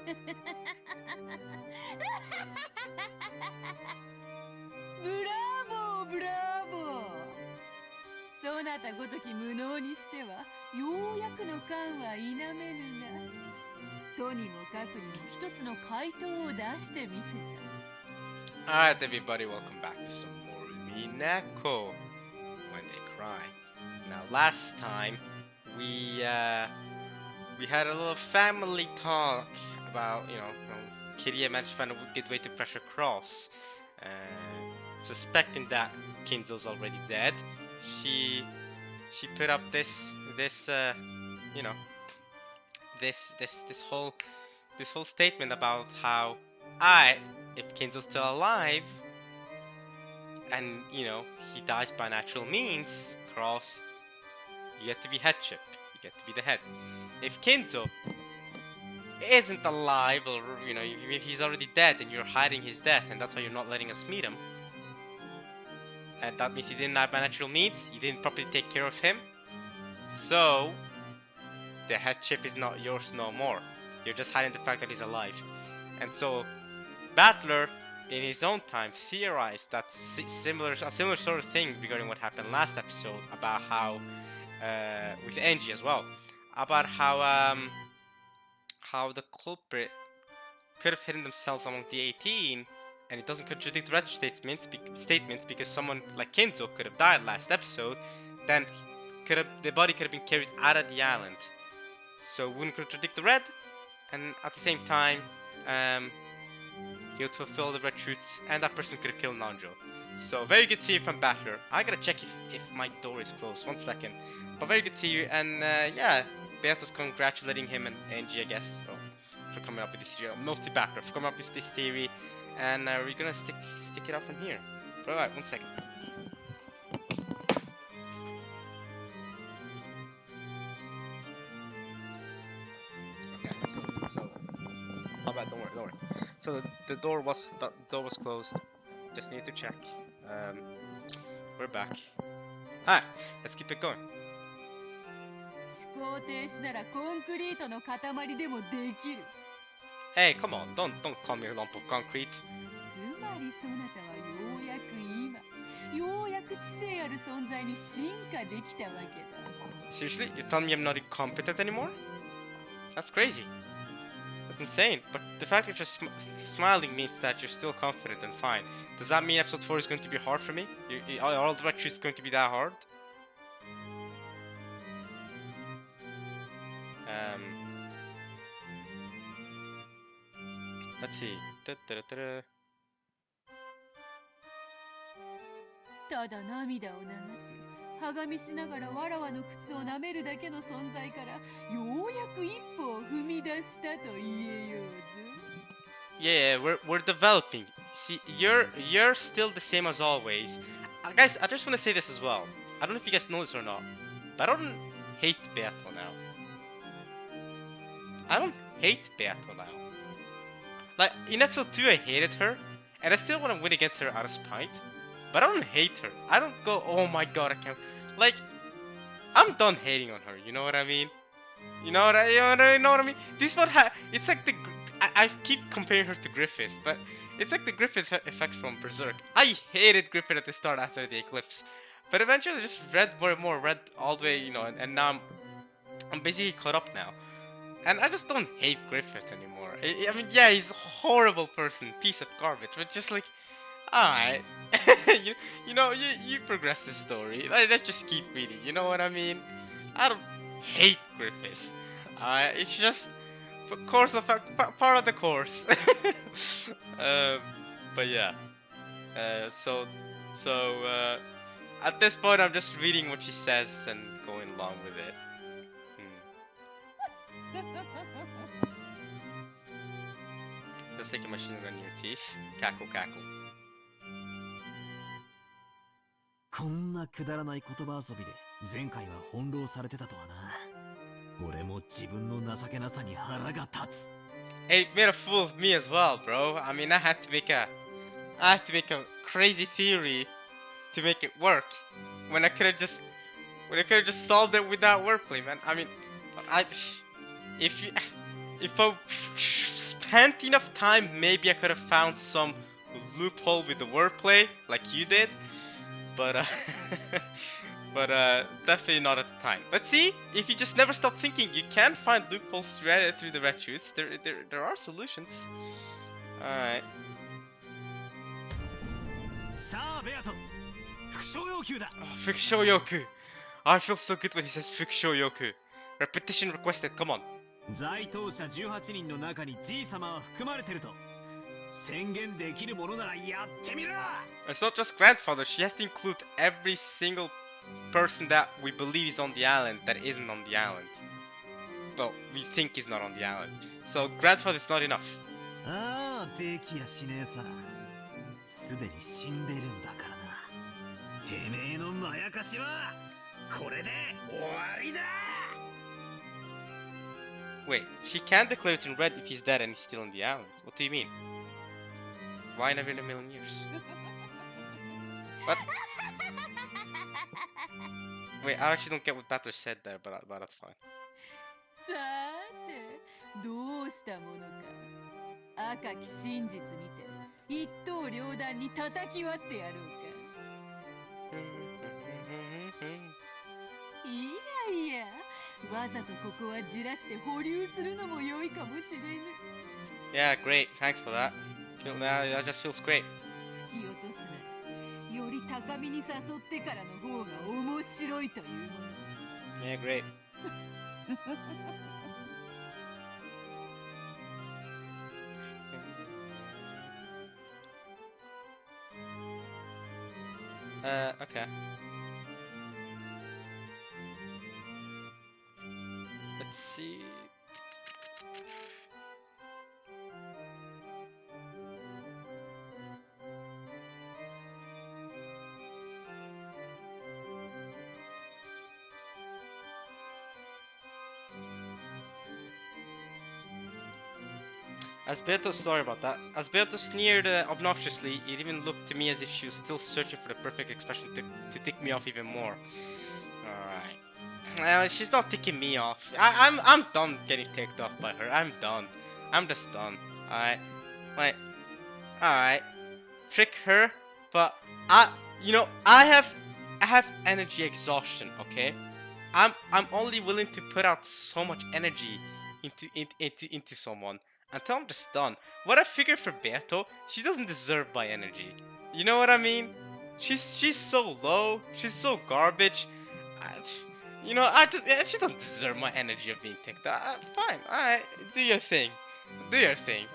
ブラボーブラボー。そなたごとき無能にしてはようやくの感は否めぬが、とにもかくにも一つの回答を出してみせた。 Alright, everybody, welcome back to some more Umineko when they cry. Now, last time we had a little family talk about, Kiria managed to find a good way to pressure Cross. Suspecting that Kinzo's already dead, she put up this whole statement about how if Kinzo's still alive and he dies by natural means, Cross, you get to be headship, you get to be the head. If Kinzo isn't alive, or if he's already dead and you're hiding his death and that's why you're not letting us meet him, and that means he didn't die by natural means, you didn't properly take care of him, so the headship is not yours no more. You're just hiding the fact that he's alive. And so Battler, in his own time, theorized that a similar sort of thing regarding what happened last episode about how, with Engie as well, about how the culprit could have hidden themselves among the 18, and it doesn't contradict Red statements because someone like Kinzo could have died last episode, then the body could have been carried out of the island. So it wouldn't contradict the Red, and at the same time, he would fulfill the Red truths, and that person could have killed Nanjo. So very good to see you from Battler. I gotta check if my door is closed. 1 second. But very good to see you, and yeah, Beato's congratulating him and Angie, I guess, for coming up with this theory. Mostly Battler for coming up with this theory, and we're gonna stick it up in here. But alright, 1 second. My bad, don't worry. So the door was closed. Just need to check. We're back. Alright, let's keep it going. 思考停止ならコンクリートの塊でもできる。 Hey, come on, don't call me a lump of concrete. つまりそなたはようやく知性ある存在に進化できたわけだ。 Seriously? You're telling me I'm not incompetent anymore? That's crazy. That's insane. But the fact that you're smiling means that you're still confident and fine. Does that mean episode 4 is going to be hard for me? Are all the Red truths going to be that hard? Let's see. ただ涙を流し、はがみしながらわらわの靴を舐めるだけの存在からようやく一歩を踏み出したと言えようぞ。 Yeah, we're developing. See, you're still the same as always. Guys, I just want to say this as well. I don't know if you guys know this or not, but I don't hate Beato now. I don't hate Beato now. Like, in episode 2 I hated her, and I still want to win against her out of spite, but I don't hate her. I don't go, oh my god, I can't. Like, I'm done hating on her, you know what I mean? You know what I mean? This is what it's like I keep comparing her to Griffith, but it's like the Griffith effect from Berserk. I hated Griffith at the start after the eclipse, but eventually I just read more and more, read all the way, and now I'm basically caught up now. And I just don't hate Griffith anymore. I mean, yeah, he's a horrible person, piece of garbage, but just like, alright, you progress the story. Let's just keep reading. You know what I mean? I don't hate Griffith. It's just part of the course. But yeah. So at this point, I'm just reading what she says and going along with it. Just taking my machine gun in your teeth. Cackle, cackle. こんなくだらない言葉遊びで前回は翻弄されてたとはな。俺も自分の情けなさに腹が立つ。 It made a fool of me as well, bro. I mean, I had to make a crazy theory to make it work when I could have just if I spent enough time, maybe I could have found some loophole with the wordplay, like you did. But definitely not at the time. But see, if you just never stop thinking, you can find loopholes through the red truths. There are solutions. Alright. さあベアト、副賞要求だ。 Fukushoyoku. I feel so good when he says Fukushoyoku. Repetition requested, come on. 在当者18人の中に G 様は含まれてると宣言できるものならやってみろ。 It's not just grandfather, she has to include every single person that we believe is on the island that isn't on the island. Well, we think is not on the island. So grandfather is not enough. ああ、できやしねえさ。すでに死んでるんだからな。てめえのまやかしはこれで終わりだ。 Wait, she can't declare it in red if he's dead and he's still on the island. What do you mean? Why never in a million years? What? Wait, I actually don't get what Batter said there, but that's fine. さーて、どうしたものか。赤き真実にて一刀両断に叩き割ってやろうか。いやいや、わざとここはじらして保留するのも良いかもしれぬ。 Yeah, great. Thanks for that. That just feels great. 突き落とすな。より高みに誘ってからの方が面白いというもの。 Yeah, great. Okay. Let's see. Asberto, sorry about that. Asberto sneered obnoxiously. It even looked to me as if she was still searching for the perfect expression to tick me off even more. Alright. She's not ticking me off. I'm done getting ticked off by her. I'm done. I'm just done. Alright. Wait. Alright. Trick her, but I have energy exhaustion, okay? I'm only willing to put out so much energy into someone until I'm just done. What I figured for Beto, she doesn't deserve my energy. You know what I mean? She's so low. She's so garbage. She doesn't deserve my energy of being ticked. Fine. Alright. Do your thing. Do your thing.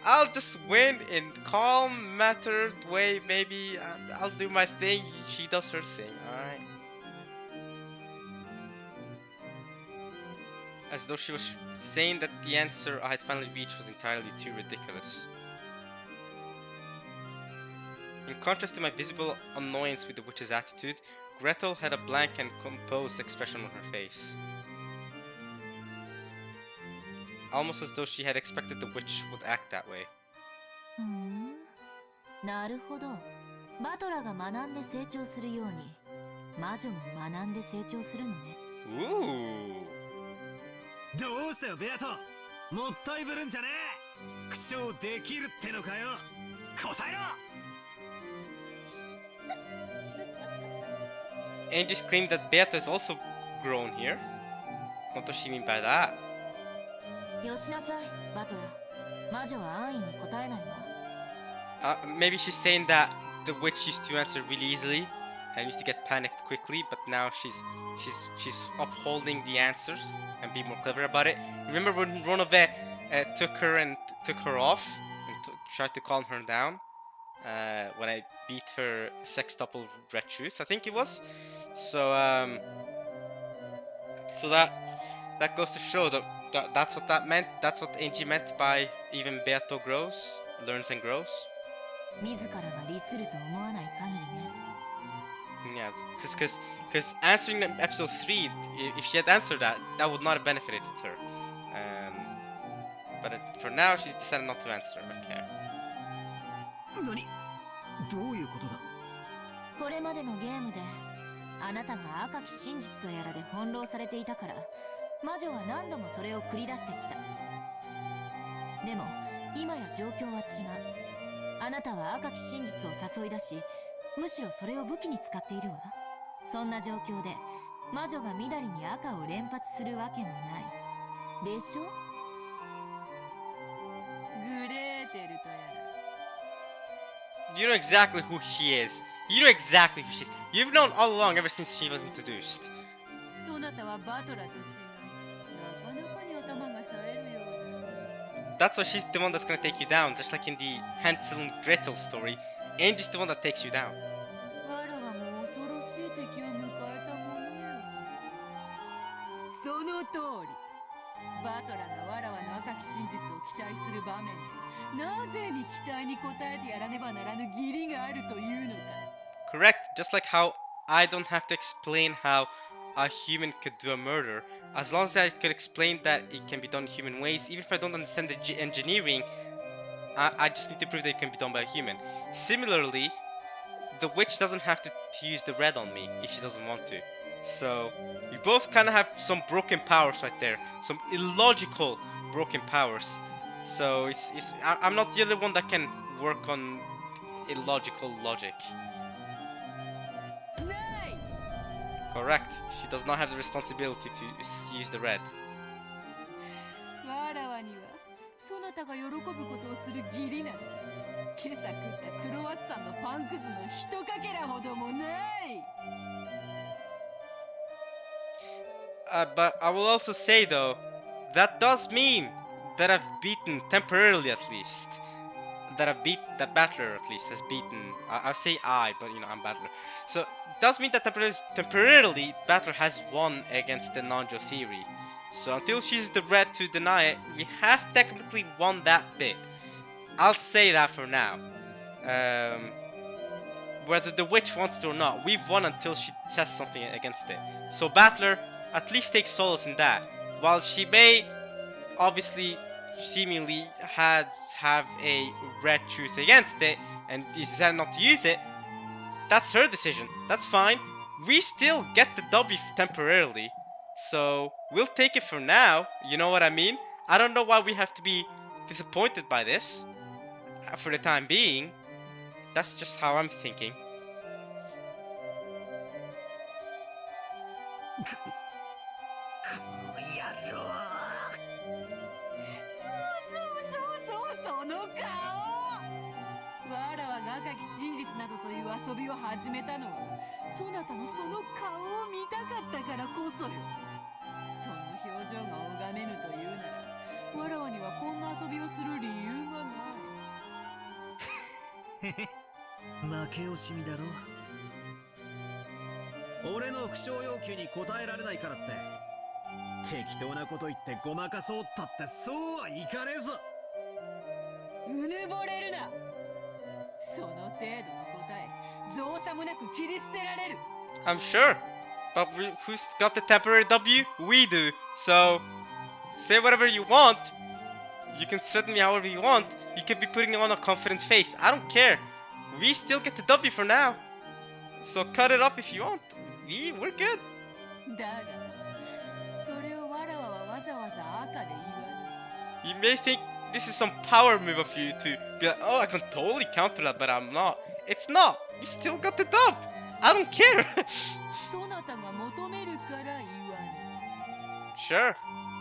I'll just win in calm, mattered way. Maybe I'll do my thing. She does her thing. Alright. As though she was saying that the answer I had finally reached was entirely too ridiculous. In contrast to my visible annoyance with the witch's attitude, Gretel had a blank and composed expression on her face. Almost as though she had expected the witch would act that way. なるほど。バトラが学んで成長するように、魔女も学んで成長するのね。Ooh. どうしたよベアト、もったいぶるんじゃねえ。苦笑できるってのかよ。こさえろ。 Angie claimed that Beata is also grown here. What does she mean by that? よしなさい、バトラ。魔女は安易に答えないわ。Maybe she's saying that the witch used to answer really easily and used to get panicked quickly, but now she's upholding the answers and being more clever about it. Remember when Ronove took her off and tried to calm her down when I beat her sextuple red truth, I think it was. So that goes to show that's what that meant. That's what Angie meant by even Beato grows, learns and grows. 自らが利すると思わない限りね。Yeah, because answering episode 3, if she had answered that would not have benefited her. But for now, she's decided not to answer. Okay. 何？どういうことだ？これまでのゲームで、あなたが赤き真実とやらで翻弄されていたから、魔女は何度もそれを繰り出してきた。でも今や状況は違う。あなたは赤き真実を誘い出し、むしろそれを武器に使っているわ。そんな状況で魔女がみだりに赤を連発するわけもないでしょ。グレーテルとやら。 You know exactly who he is. You know exactly who she is. You've known all along ever since she was introduced. そなたはバトラと違い、なかなかに頭が冴えるよう That's why she's the one that's gonna take you down, just like in the Hansel and Gretel story. Angie's the one that takes you down. だ。わらわも恐ろしい敵を迎えたものよ。その通り。バトラがわらわの赤き真実を期待する場面で、なぜに期待に応えてやらねばならぬ義理があるというのか。 Correct, just like how I don't have to explain how a human could do a murder. As long as I could explain that it can be done in human ways, even if I don't understand the engineering, I just need to prove that it can be done by a human. Similarly, the witch doesn't have to use the red on me if she doesn't want to. So, we both kind of have some broken powers right there. Some illogical broken powers. So, I'm not the only one that can work on illogical logic. ない。 Correct. She does not have the responsibility to use the red. わらわにはそなたが喜ぶことをする義理など今朝食ったクロワッサンのパンくずのひとかけらほどもない。 But I will also say though, that does mean that I've beaten temporarily at least. That Battler at least has beaten. I say I, but you know I'm Battler. So it does mean that temporarily Battler has won against the Nanjo theory. So until she uses the red to deny it, we have technically won that bit. I'll say that for now. Whether the witch wants to or not, we've won until she says something against it. So Battler at least takes solace in that. While she may obviously seemingly have a red truth against it and decided not to use it, that's her decision. That's fine. We still get the W temporarily. So we'll take it for now. You know what I mean? I don't know why we have to be disappointed by this. For the time being. That's just how I'm thinking. その顔。わらわが赤き真実などという遊びを始めたのはそなたのその顔を見たかったからこそよ。その表情が拝めぬというならわらわにはこんな遊びをする理由がない。負け惜しみだろ。俺の苦笑要求に応えられないからって適当なこと言ってごまかそうったってそうはいかねえぞ。うぬぼれるな。その程度の答え造作もなく切り捨てられる。 I'm sure. But who's got the temporary W? We do. So, say whatever you want. You can threaten me however you want. You can be putting on a confident face. I don't care. We still get the W for now. So cut it up if you want. We're good. だがそれをわらわはわざわざ赤で言わぬ。 You may think this is some power move of you to be like, oh, I can totally counter that, but I'm not. It's not. We still got the dub. I don't care. そなたが求めるから言わぬ。 Sure.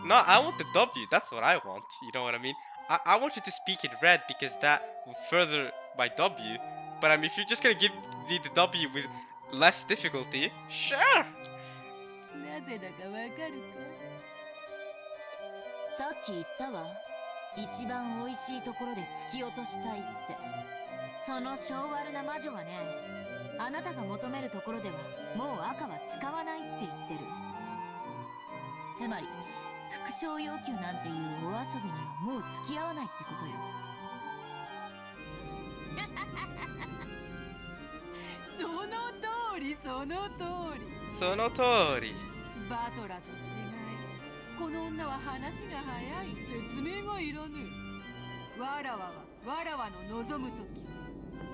No, I want the W. That's what I want. You know what I mean? I want you to speak in red because that will further my W. But I mean, if you're just gonna give me the W with less difficulty, sure. なぜだかわかるか。さっき言ったわ。一番美味しいところで突き落としたいって。その性悪な魔女はね、あなたが求めるところではもう赤は使わないって言ってる。つまり副賞要求なんていうお遊びにはもう付き合わないってことよ。その通りその通り。その通り。バトラと違い、この女は話が早い。説明がいらぬ。わらわはわらわの望むとき、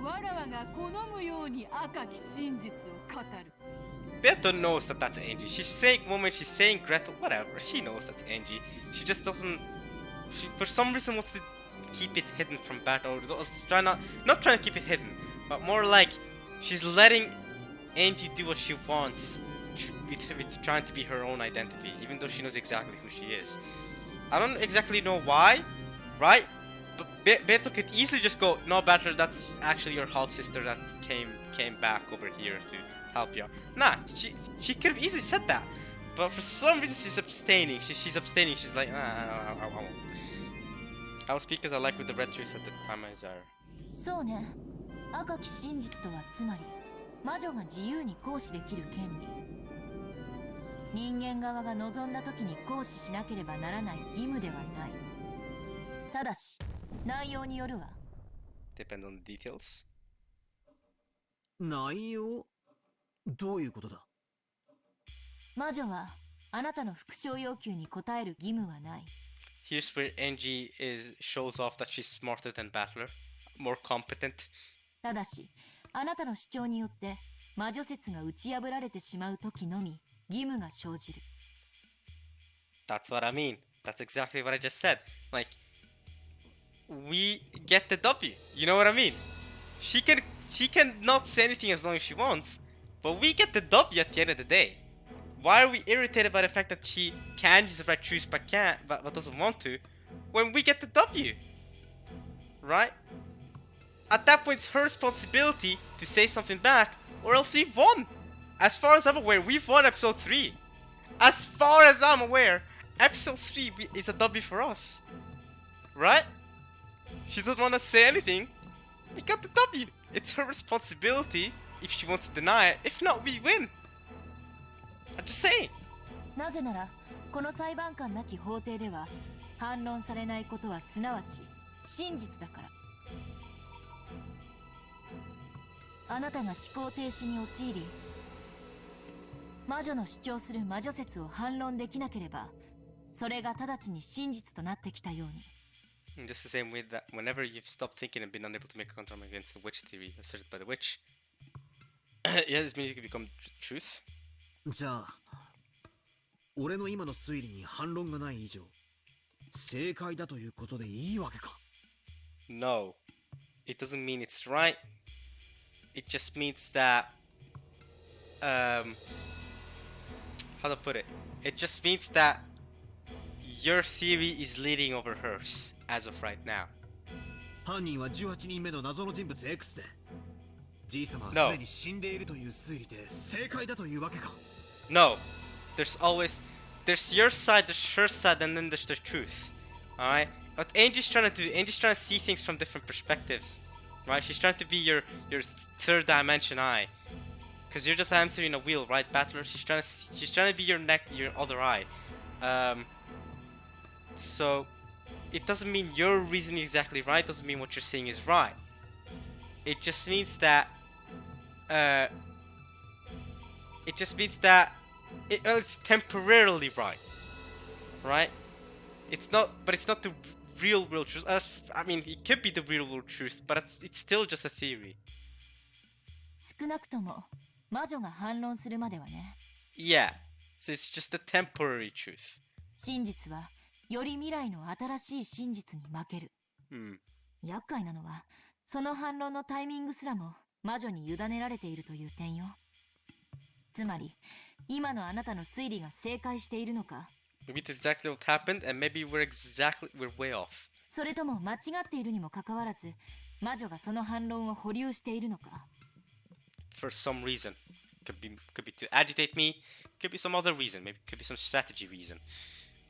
わらわが好むように赤き真実を語る。Beto knows that that's Angie. She's saying, when she's saying Gretel, whatever, she knows that's Angie. She just doesn't, she for some reason wants to keep it hidden from Battle, or not trying to keep it hidden, but more like she's letting Angie do what she wants with trying to be her own identity, even though she knows exactly who she is. I don't exactly know why, right? But Beto could easily just go, no, Battler, that's actually your half sister that came back over here to help you out. Nah, she could have easily said that, but for some reason she's abstaining. She's abstaining. She's like, I won't. I'll speak because I like with the red truth at the time I desire. そうね。赤き真実とはつまり魔女が自由に行使できる権利。人間側が望んだ時に行使しなければならない義務ではない。ただし内容によるわ。Depend on the details. 内容？どういうことだ？魔女はあなたの復唱要求に応える義務はない。Here's where Angie shows off that she's smarter than Battler, more competent. ただし、あなたの主張によって魔女説が打ち破られてしまう時のみ義務が生じる。That's what I mean. That's exactly what I just said. Like, we get the W. You know what I mean? She can not say anything as long as she wants, but we get the W at the end of the day. Why are we irritated by the fact that she can use the right truth but doesn't want to, when we get the W? Right? At that point, it's her responsibility to say something back, or else we've won. As far as I'm aware, we've won episode 3. As far as I'm aware, episode 3 is a W for us. Right? She doesn't want to say anything. We got the W. It's her responsibility if she wants to deny it. If not, we win. I'm just saying. なぜならこの裁判官なき法廷では反論されないことはすなわち真実だから。あなたが思考停止に陥り魔女の主張する魔女説を反論できなければそれが直ちに真実となってきたように。In just the same way that whenever you've stopped thinking and been unable to make a counterargument against the witch theory asserted by the witch, yeah, this means you can become truth. じゃあ俺の今の推理に反論がない以上正解だということでいいわけか？ No, it doesn't mean it's right. It just means that how to put it? It just means that your theory is leading over hers as of right now. 犯人は18人目の謎の人物 X でじいさまはすでに死んでいるという推理で正解だというわけか？ No, there's your side, there's her side, and then there's the truth. Alright? What Angie's trying to do, Angie's trying to see things from different perspectives. Right? She's trying to be your third dimension eye. Because you're just answering a wheel, right, Battler? She's trying to be your other eye. So it doesn't mean you're reasoning exactly right, doesn't mean what you're saying is right. It just means that it's temporarily right. Right? It's not the real truth. I mean, it could be the real truth, but it's still just a theory. 少なくとも魔女が反論するまではね。Yeah, so it's just a temporary truth. 真実はより未来の新しい真実に負ける。厄介なのはその反論のタイミングすらも魔女に委ねられているという点よ。つまり今のあなたの推理が正解しているのか、 Maybe that's exactly what happened, and maybe we're way off. それとも間違っているにもかかわらず魔女がその反論を保留しているのか。 For some reason. Could be to agitate me, could be some other reason, maybe it could be some strategy reason.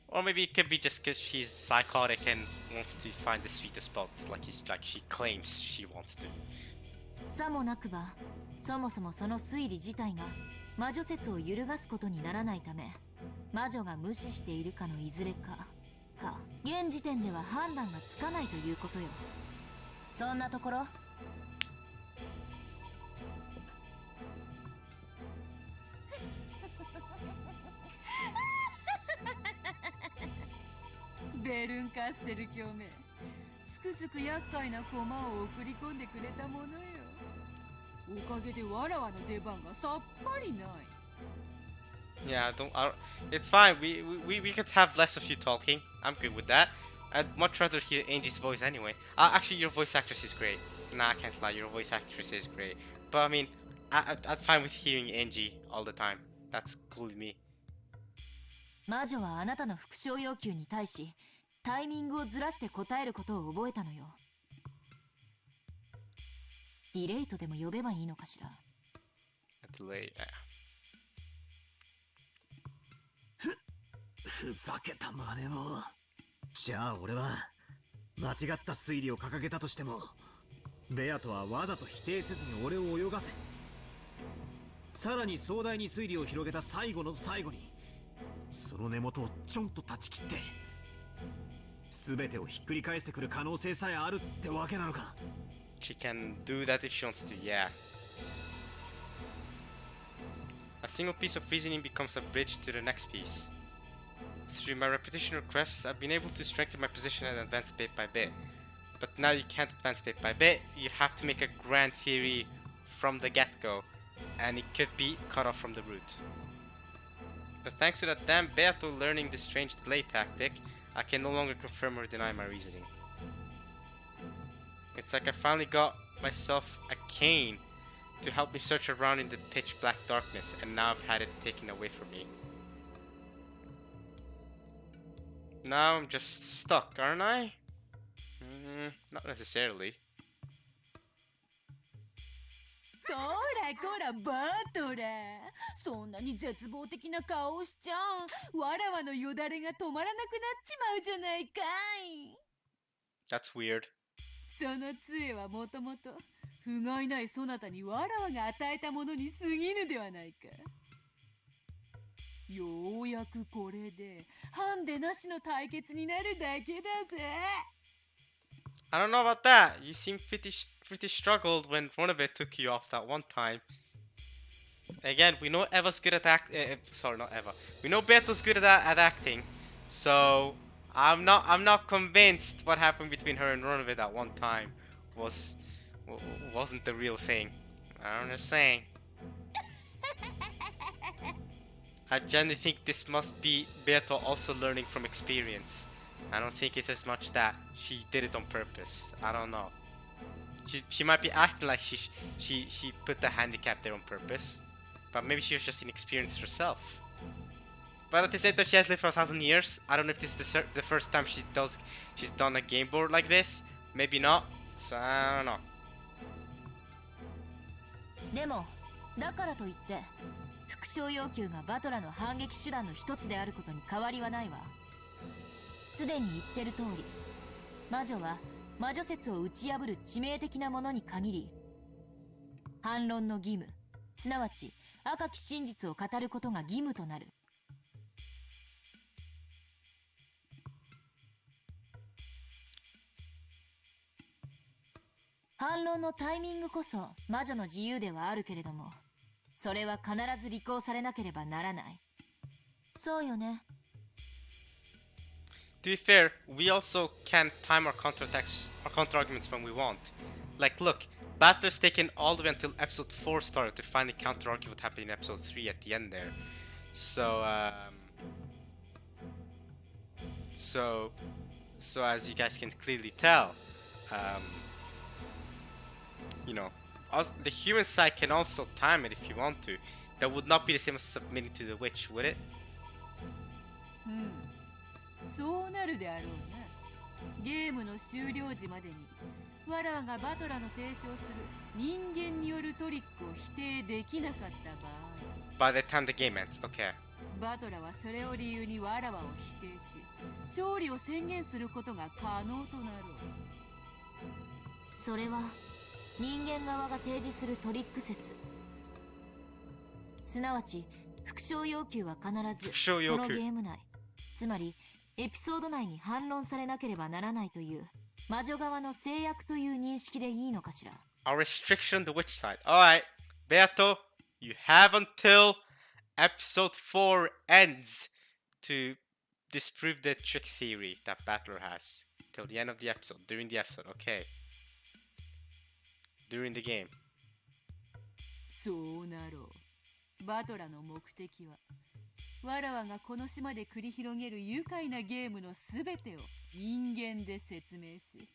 Or maybe it could be just because she's psychotic and wants to find the sweetest spot like she claims she wants to. さもなくばそもそもその推理自体が魔女説を揺るがすことにならないため魔女が無視しているかのいずれか現時点では判断がつかないということよ。そんなところ。ベルンカステル教名、すくすく厄介な駒を送り込んでくれたものよ。おかげでわらわの出番がさっぱりない。Yeah, it's fine. We could have less of you talking. I'm good with that. I'd much rather hear Angie's voice anyway. Actually, your voice actress is great. Nah, I can't lie, your voice actress is great. But I mean, I'd fine with hearing Angie all the time. That's cool with me. 魔女はあなたの復唱要求に対しタイミングをずらして答えることを覚えたのよ。ディレイとでも呼べばいいのかしら。Delay. ふざけた真似を。じゃあ俺は間違った推理を掲げたとしても、ベアとはわざと否定せずに俺を泳がせ、さらに壮大に推理を広げた最後の最後にその根元をちょんと断ち切って全てをひっくり返してくる可能性さえあるってわけなのか。 She can do that if she wants to, yeah. A single piece of reasoning becomes a bridge to the next piece. Through my repetition requests, I've been able to strengthen my position and advance bit by bit. But now you can't advance bit by bit, you have to make a grand theory from the get-go, and it could be cut off from the root. But thanks to that damn Beato learning this strange delay tactic, I can no longer confirm or deny my reasoning. It's like I finally got myself a cane to help me search around in the pitch black darkness, and now I've had it taken away from me. Now I'm just stuck, aren't I? Not necessarily. こらこらバトラ、そんなに絶望的な顔をしちゃわらわのよだれが止まらなくなっちまうじゃないかい。 That's weird. その杖はもともと不甲斐ないそなたにわらわが与えたものに過ぎぬではないか。ようやくこれでハンデなしの対決になるだけだぜ。 I don't know about that. You seem pretty struggled when one of it took you off that one time. Again, we know Eva's good at sorry, not Eva. We know Beto's good at acting, so I'm not convinced what happened between her and Ronovid that one time wasn't the real thing. I'm just saying. I genuinely think this must be Beto also learning from experience. I don't think it's as much that she did it on purpose. I don't know. She might be acting like she put the handicap there on purpose, but maybe she was just inexperienced herself. But at the same time, she has lived for 1,000 years. I don't know if this is the first time she's done a game board like this. Maybe not. So I don't know. でもだからといって復唱要求がバトラの反撃手段の一つであることに変わりはないわ。すでに言ってる通り、魔女は魔女説を打ち破る致命的なものに限り反論の義務、すなわち赤き真実を語ることが義務となる。反論のタイミングこそ魔女の自由ではあるけれども、それは必ず履行されなければならない。そうよね。To be fair, we also can time our counterattacks, our counterarguments when we want. Like, look, Batter's taken all the way until episode 4 started to finally counterargue what happened in episode 3 at the end there. So as you guys can clearly tell, you know, the human side can also time it if you want to. That would not be the same as submitting to the witch, would it? そうなるであろうな。ゲームの終了時までにわらわがバトラの提唱する人間によるトリックを否定できなかった場合、 By the time the game ends, okay. バトラはそれを理由にわらわを否定し勝利を宣言することが可能となろう。それは人間側が提示するトリック説、すなわち復唱要求は必ずそのゲーム内、つまりエピソード内に反論されなければならないという魔女側の制約という認識でいいのかしら。 A restriction on the witch side. Alright, Beato, you have until episode 4 ends to disprove the trick theory that Battler has. Till the end of the episode, during the episode, okay. During the game. そうなろう。バトラの目的はわらわがこの島で繰り広げる愉快なゲームのすべてを人間で説明し、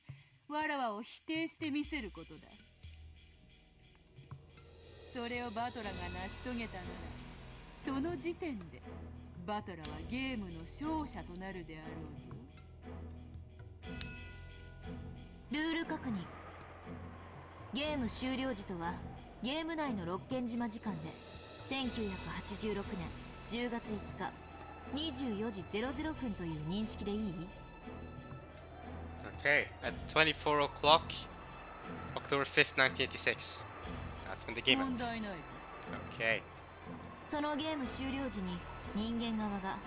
わらわを否定してみせることだ。それをバトラが成し遂げたなら、その時点でバトラはゲームの勝者となるであろうぞ。ルール確認。ゲーム終了時とはゲーム内の六軒島時間で1986年10月5日24時00分という認識でいい？ Okay, at 24 o'clock, October 5th, 1986. That's when the game 問 ends. 題ないぞ。 Okay. そのゲーム終了時に人間側が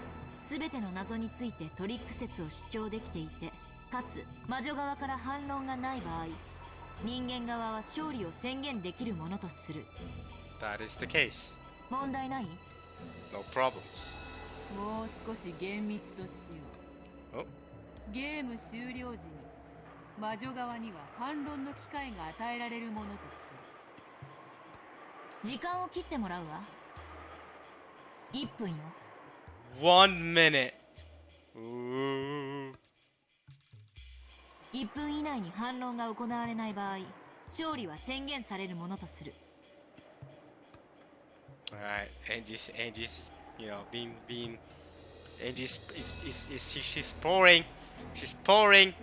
全ての謎についてトリック説を主張できていて、かつ魔女側から反論がない場合、人間側は勝利を宣言できるものとする。 That is the case. 問題ない？ No problems. もう少し厳密としよう。Oh? ゲーム終了時に魔女側には反論の機会が与えられるものとす時間を切ってもらうわ。1分よ。 1 minute. Ooh. 1分以内に反論が行われない場合、勝利は宣言されるものとする。 Alright, Angie's, Angie's she's pouring. She's pouring.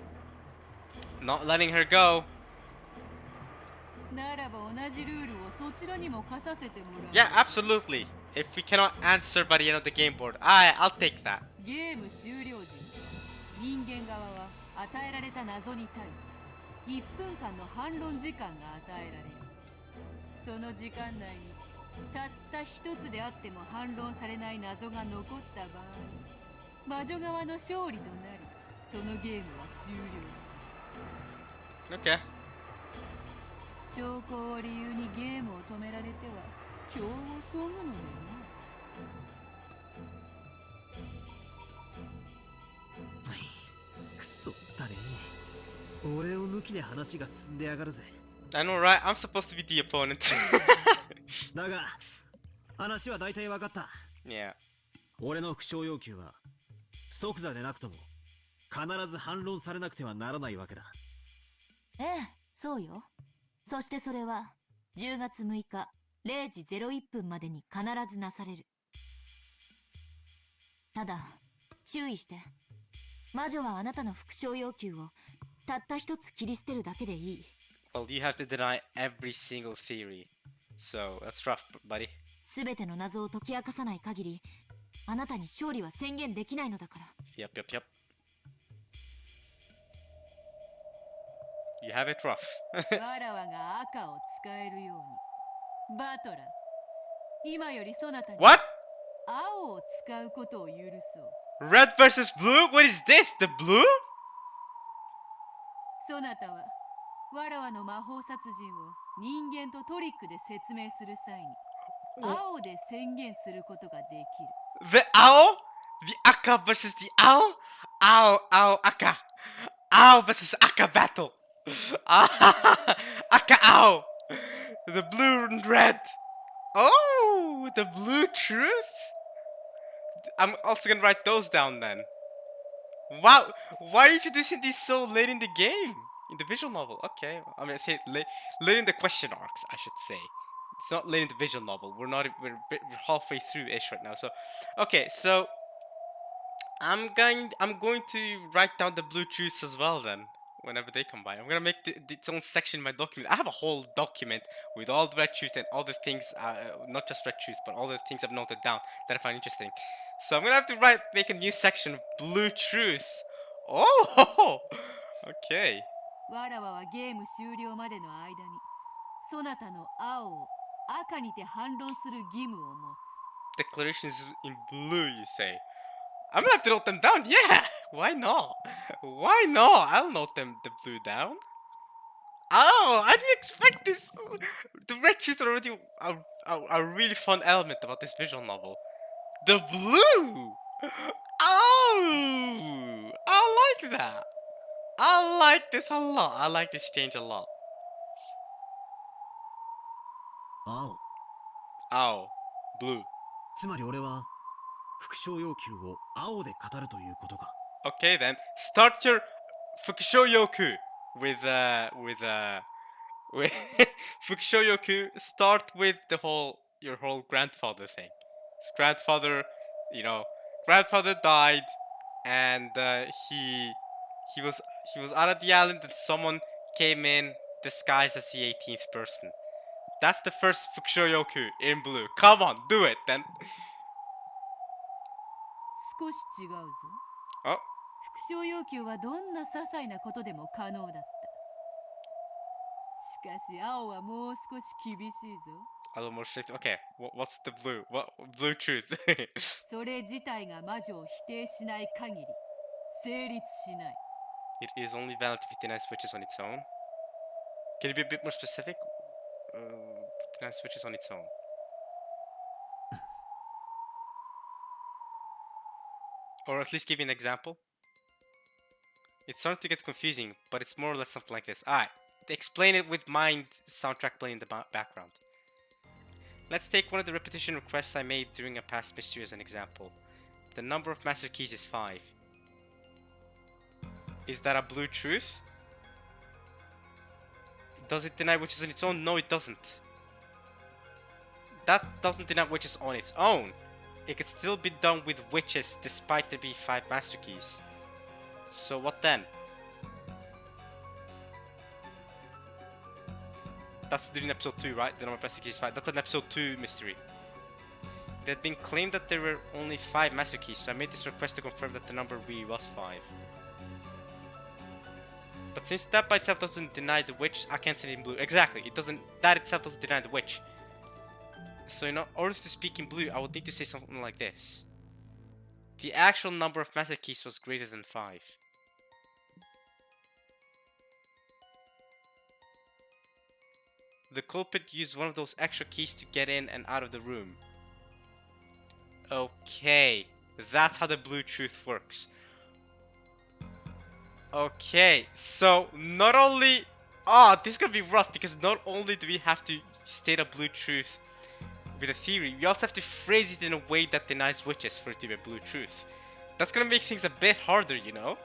Not letting her go. る。ならば同じルールをそちらにも課させてもらう。 Yeah, absolutely. If we cannot answer by the end of the game board, I'll take that. ゲーム終了時に人間側は与えられた謎に対し1分間の反論時間が与えられる。その時間内にたった一つであっても反論されない謎が残った場合、魔女側の勝利となり、そのゲームは終了する。 Okay. 兆候を理由にゲームを止められては今日をそぐのよな。クソだね。俺を抜きで話が進んでやがるぜ。 I know, right? I'm supposed to be the opponent. だが話は大体分かった。 Yeah. 俺の不詳要求は即座でなくとも必ず反論されなくてはならないわけだ。ええ、そうよ。そしてそれは10月6日0時01分までに必ずなされる。ただ注意して。魔女はあなたの復唱要求をたった一つ切り捨てるだけでいい。 Well, you have to deny every single theory. So, that's rough, buddy. すべての謎を解き明かさない限り、あなたに勝利は宣言できないのだから。 Yep, yep, yep. You have it rough. わらわが赤を使えるように。バトラ、今よりそなたに What? 青を使うことを許そう。 Red versus blue? What is this? The blue? そなたはわらわの魔法殺人を人間とトリックで説明する際に青で宣言することができる。 The owl? The Aka versus the owl? Owl, owl, Aka. Owl versus Aka battle. Aka owl. The blue and red. Oh, the blue truth? I'm also gonna write those down then. Wow, why are you introducing these so late in the game? In the visual novel, okay. I mean, say late in the question arcs, I should say. It's not late in the visual novel. We're halfway through ish right now. So, okay, so I'm going to write down the blue truths as well then. Whenever they come by, I'm gonna make its own section in my document. I have a whole document with all the red truths and all the things, not just red truths, but all the things I've noted down that I find interesting. So I'm gonna have to make a new section, blue truths. Oh, okay. わらわはゲーム終了までの間にそなたの青を赤にて反論する義務を持つ。 Declarations in blue, you say? I'm gonna have to note them down. Yeah, why not? Why not? I'll note the blue down. Oh, I didn't expect this. The red truths are already a really fun element about this visual novel. The blue. Oh, I like that. I like this a lot. I like this change a lot. 青。 Oh, blue. つまり俺は副将要求を青で語るということか。 Okay then, start your Fukushoyoku with with Fukushoyoku. Start with your whole grandfather thing. His grandfather, you know, grandfather died, and he was he was out of the island, and someone came in disguised as the 18th person. That's the first Fukushoyoku in blue. Come on, do it then. 少し違うぞ。 Oh, 副将要求はどんな些細なことでも可能だった。しかし青はもう少し厳しいぞ。 a little more strict. Okay, what's the blue? What blue truth? それ自体が魔女を否定しない限り成立しない。 It is only valid if it denies switches on its own. Can you be a bit more specific? Denies switches on its own. Or at least give you an example. It's starting to get confusing, but it's more or less something like this. Alright, explain it with mind soundtrack playing in the background. Let's take one of the repetition requests I made during a past mystery as an example. The number of master keys is 5. Is that a blue truth? Does it deny witches on its own? No, it doesn't. That doesn't deny witches on its own. It could still be done with witches despite there being 5 master keys. So what then? That's during episode 2, right? The number of master keys is 5. That's an episode 2 mystery. It had been claimed that there were only 5 master keys, so I made this request to confirm that the number really was 5. But since that by itself doesn't deny the witch, I can't say it in blue. Exactly, it doesn't. That itself doesn't deny the witch. So in order to speak in blue, I would need to say something like this. The actual number of master keys was greater than 5. The culprit used one of those extra keys to get in and out of the room. Okay, that's how the blue truth works. Okay, so not only... this is gonna be rough because not only do we have to state a blue truth with a theory, we also have to phrase it in a way that denies witches for it to be a blue truth. That's gonna make things a bit harder, you know?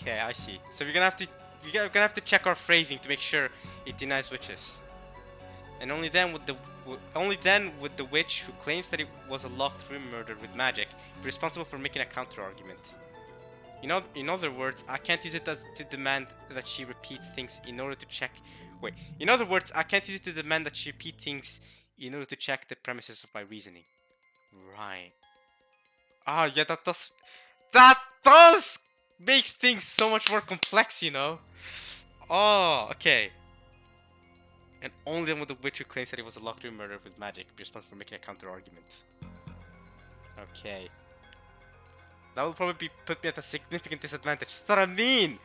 Okay, I see. So we're gonna have to check our phrasing to make sure it denies witches. And only then would the witch who claims that it was a locked room murdered with magic be responsible for making a counter argument. You know, in other words, I can't use it to demand that she repeats things in order to check. Wait. In other words, I can't use it to demand that she repeat things in order to check the premises of my reasoning. Right. Yeah, that does make things so much more complex, you know. Oh, okay. And only then would the witch who claims that it was a locked room murder with magic be responsible for making a counter argument. Okay. That would probably put me at a significant disadvantage. That's what I mean!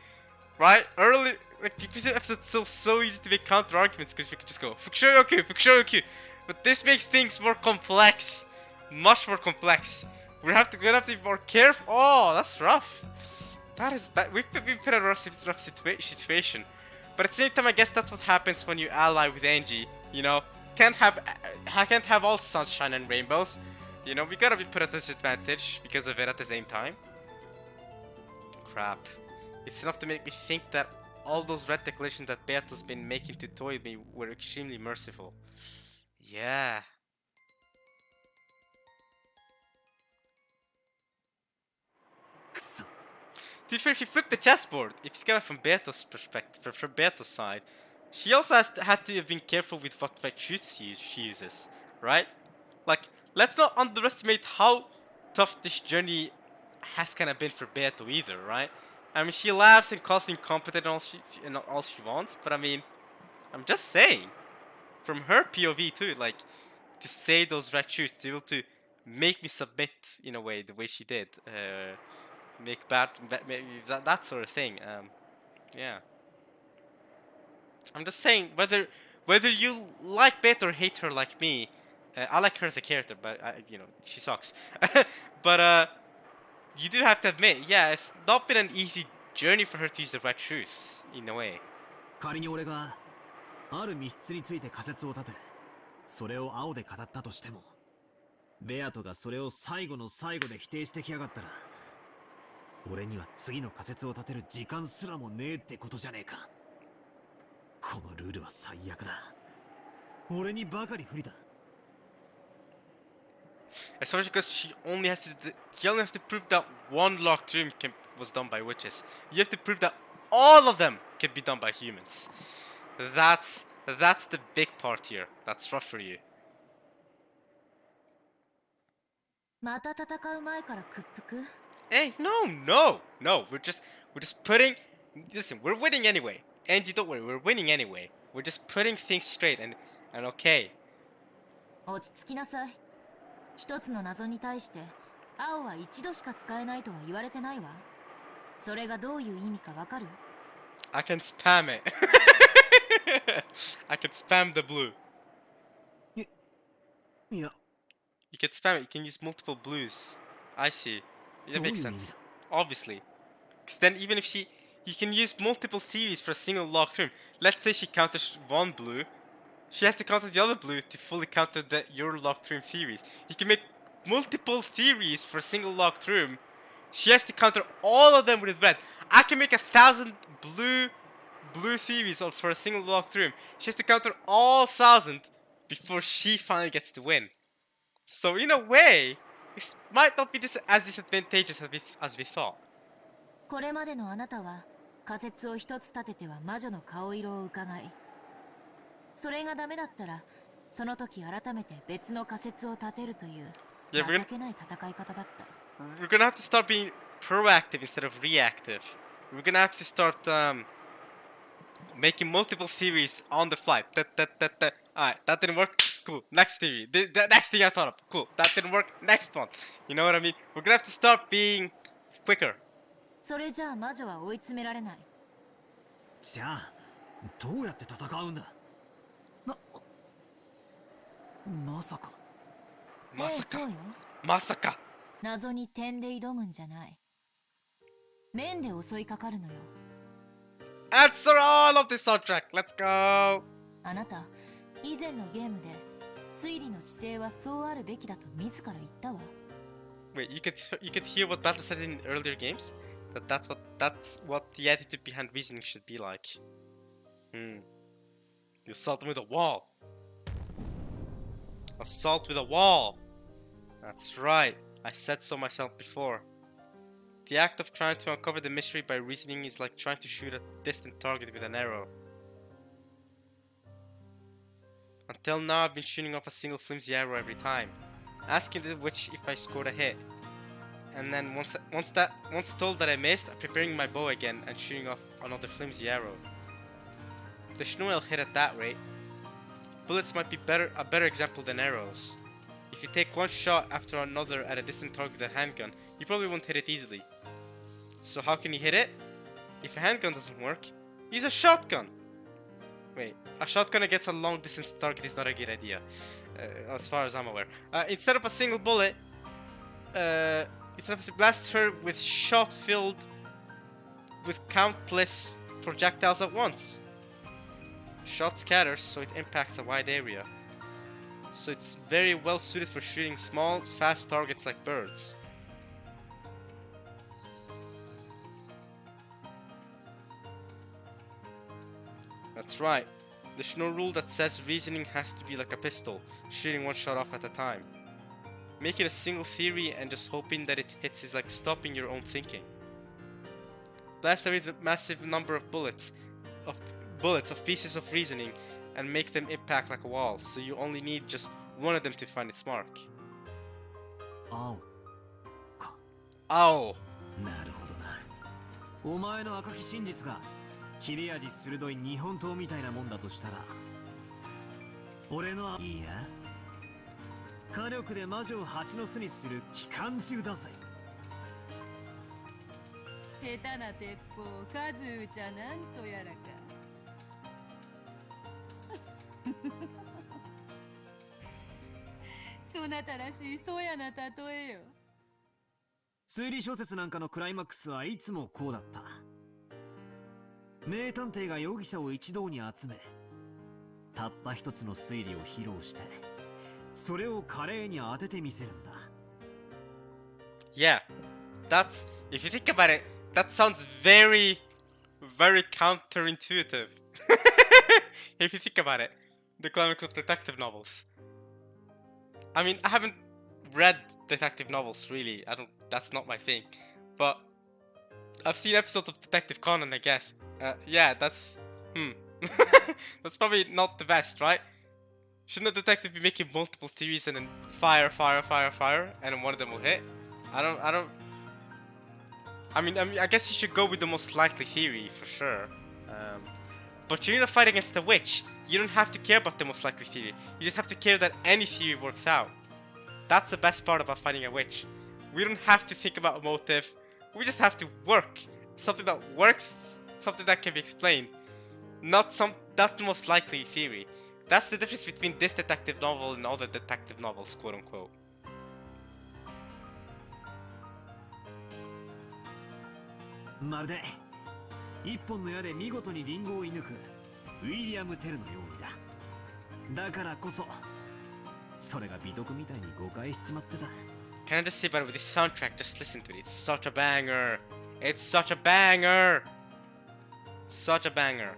Right? Early, like, the episode's so easy to make counter arguments because we could just go Fukushoyoku, Fukushoyoku. But this makes things more complex. Much more complex. We're gonna have to be more careful. Oh, that's rough. We've been put in a rough situation. But at the same time, I guess that's what happens when you ally with Angie. You know, can't have all sunshine and rainbows. You know, we gotta be put at a disadvantage because of it at the same time. Crap. It's enough to make me think that all those red declarations that Beato's been making to toy me were extremely merciful. Yeah. To be fair, if you flip the chessboard, if you get it from Beato's perspective, from Beato's side, she also had to have been careful with what truths she uses, right? Like, let's not underestimate how tough this journey has kind of been for Beato either, right? I mean, she laughs and calls me incompetent and all she wants, but I mean, I'm just saying, from her POV too, like, to say those right truths, to be able to make me submit in a way, the way she did, make that sort of thing. Yeah. I'm just saying, whether you like Beto or hate her like me, I like her as a character, but you know, she sucks. But you do have to admit, yeah, it's not been an easy journey for her to use the right truth in a way. 仮に俺がある密室について仮説を立てそれを青で語ったとしても、ベアトがそれを最後の最後で否定してきやがったら、俺には次の仮説を立てる時間すらもねえってことじゃねえか。このルールは最悪だ。俺にばかり不利だ。Especially because he only has to prove that one locked room was done by witches. You have to prove that all of them can be done by humans. That's the big part here. That's rough for you. また戦う前から屈服？ Hey, no. We're just putting. Listen, we're winning anyway. Angie, don't worry, we're winning anyway. We're just putting things straight and okay. 落ち着きなさい。一つの謎に対して青は一度しか使えないとは言われてないわ。それがどういう意味かわかる？ I can spam it. I can spam the blue. いや、 You can spam it. You can use multiple blues. I see. That makes sense. Obviously. Because then even if you can use multiple theories for a single locked room. Let's say she counters one blue. She has to counter the other blue to fully counter your locked room theories. You can make multiple theories for a single locked room. She has to counter all of them with red. I can make 1,000 blue theories for a single locked room. She has to counter all 1,000 before she finally gets to win. So in a way, it might not be as disadvantageous as we thought. これまでのあなたは仮説を一つ立てては魔女の顔色を伺い、それがダメだったらその時改めて別の仮説を立てるという情けない戦い方だった。 We're gonna have to start being proactive instead of reactive. We're gonna have to start making multiple theories on the fly. Alright, that didn't work. Cool. Next theory. The next thing I thought of. Cool. That didn't work. Next one. You know what I mean? We're gonna have to start being quicker. それじゃあ魔女は追い詰められない。じゃあどうやって戦うんだ。まさか。まさか。そうよ。まさか。謎に点で挑むんじゃない。面で襲いかかるのよ。Answer all of this soundtrack. Let's go. あなた、以前のゲームで推理の姿勢はそうあるべきだと自ら言ったわ。Wait, you could hear what Battle said in earlier games? That's what the attitude behind reasoning should be like. You assault them with a wall. Assault with a wall. That's right. I said so myself before. The act of trying to uncover the mystery by reasoning is like trying to shoot a distant target with an arrow. Until now, I've been shooting off a single flimsy arrow every time, asking the witch if I scored a hit. And then once told that I missed, I'm preparing my bow again and shooting off another flimsy arrow. The Schnoel hit at that rate. Bullets might be a better example than arrows. If you take one shot after another at a distant target with a handgun, you probably won't hit it easily. So how can you hit it? If a handgun doesn't work, use a shotgun! Wait, a shotgun against a long distance target is not a good idea, as far as I'm aware. Instead of a single bullet, instead of blast her with shot filled with countless projectiles at once. Shot scatters, so it impacts a wide area. So it's very well suited for shooting small, fast targets like birds. That's right. There's no rule that says reasoning has to be like a pistol, shooting one shot off at a time. Making a single theory and just hoping that it hits is like stopping your own thinking. Blast away the massive number of bullets of pieces of reasoning and make them impact like a wall, so you only need just one of them to find its mark. Ow. Ow. なるほどな。お前の赤き真実が切れ味鋭い日本刀みたいなもんだとしたら、俺のいいや。火力で魔女を蜂の巣にする機関銃だぜ。下手な鉄砲、数打ちゃなんとやらか。そなたらしいそやな例えよ。推理小説なんかのクライマックスはいつもこうだった。名探偵が容疑者を一堂に集め、たった一つの推理を披露してそれを華麗に当ててみせるんだ。 Yeah, that's, if you think about it, that sounds very, very counterintuitive. If you think about it, the climax of detective novels. I mean, I haven't read detective novels really. That's not my thing. But I've seen episodes of Detective Conan, I guess. Yeah, that's that's probably not the best, right? Shouldn't a detective be making multiple theories and then fire, and then one of them will hit? I mean, I guess you should go with the most likely theory for sure. But you're in a fight against a witch. You don't have to care about the most likely theory. You just have to care that any theory works out. That's the best part about fighting a witch. We don't have to think about a motive. We just have to work. Something that works, something that can be explained. Not the most likely theory. That's the difference between this detective novel and other detective novels, quote unquote. まるで一本の矢で見事にリンゴを射抜くウィリアム・テルのようにだ。だからこそそれが美徳みたいに誤解しちまってた。 Can I just say about it with this soundtrack? Just listen to it. It's such a banger. It's such a banger. Such a banger.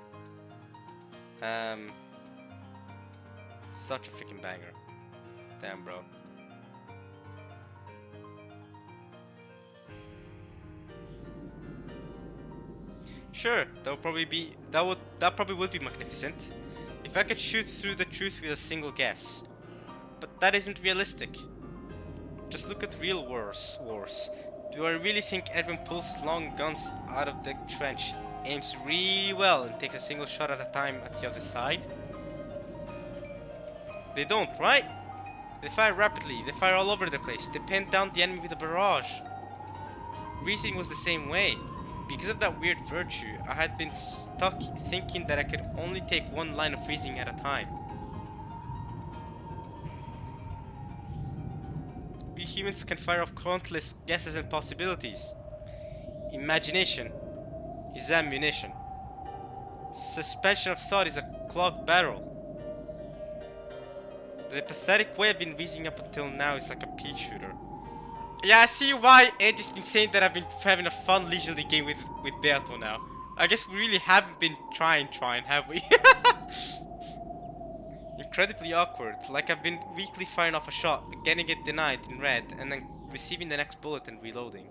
Such a freaking banger. Damn, bro. Sure, that probably would be magnificent if I could shoot through the truth with a single guess. But that isn't realistic. Just look at real wars. Do I really think everyone pulls long guns out of the trench, aims really well, and takes a single shot at a time at the other side? They don't, right? They fire rapidly, they fire all over the place, they pin down the enemy with a barrage. Reasoning was the same way. Because of that weird virtue, I had been stuck thinking that I could only take one line of reasoning at a time. We humans can fire off countless guesses and possibilities. Imagination is ammunition. Suspension of thought is a clogged barrel. The pathetic way I've been reasoning up until now is like a pea shooter. Yeah, I see why Angie's been saying that I've been having a fun leisurely game with Beato now. I guess we really haven't been trying, have we? Incredibly awkward, like I've been weakly firing off a shot, getting it denied in red, and then receiving the next bullet and reloading.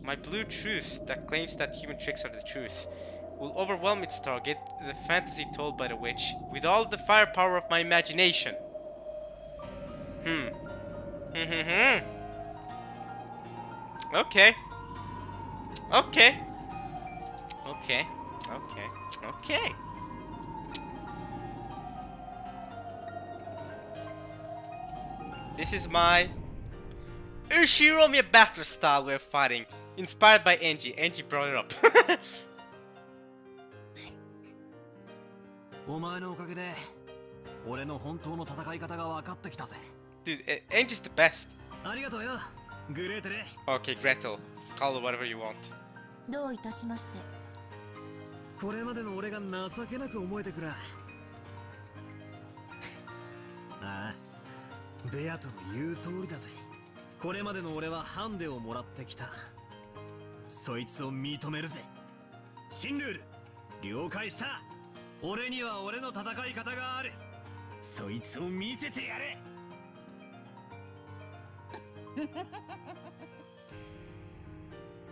My blue truth that claims that human tricks are the truth will overwhelm its target, the fantasy told by the witch, with all the firepower of my imagination. Okay. This is my Ushiromiya Battler style way of fighting, inspired by Angie. Angie brought it up. お前のおかげで俺の本当の戦い方が分かってきたぜ。 Dude, Angie's the best. ありがとうよ、グレーテル。 Okay, Gretel. Call it whatever you want. どういたしまして。これまでの俺が情けなく思えてくら。ああ、ベアトの言う通りだぜ。これまでの俺はハンデをもらってきた。そいつを認めるぜ。新ルール、了解した。俺には俺の戦い方がある。そいつを見せてやれ。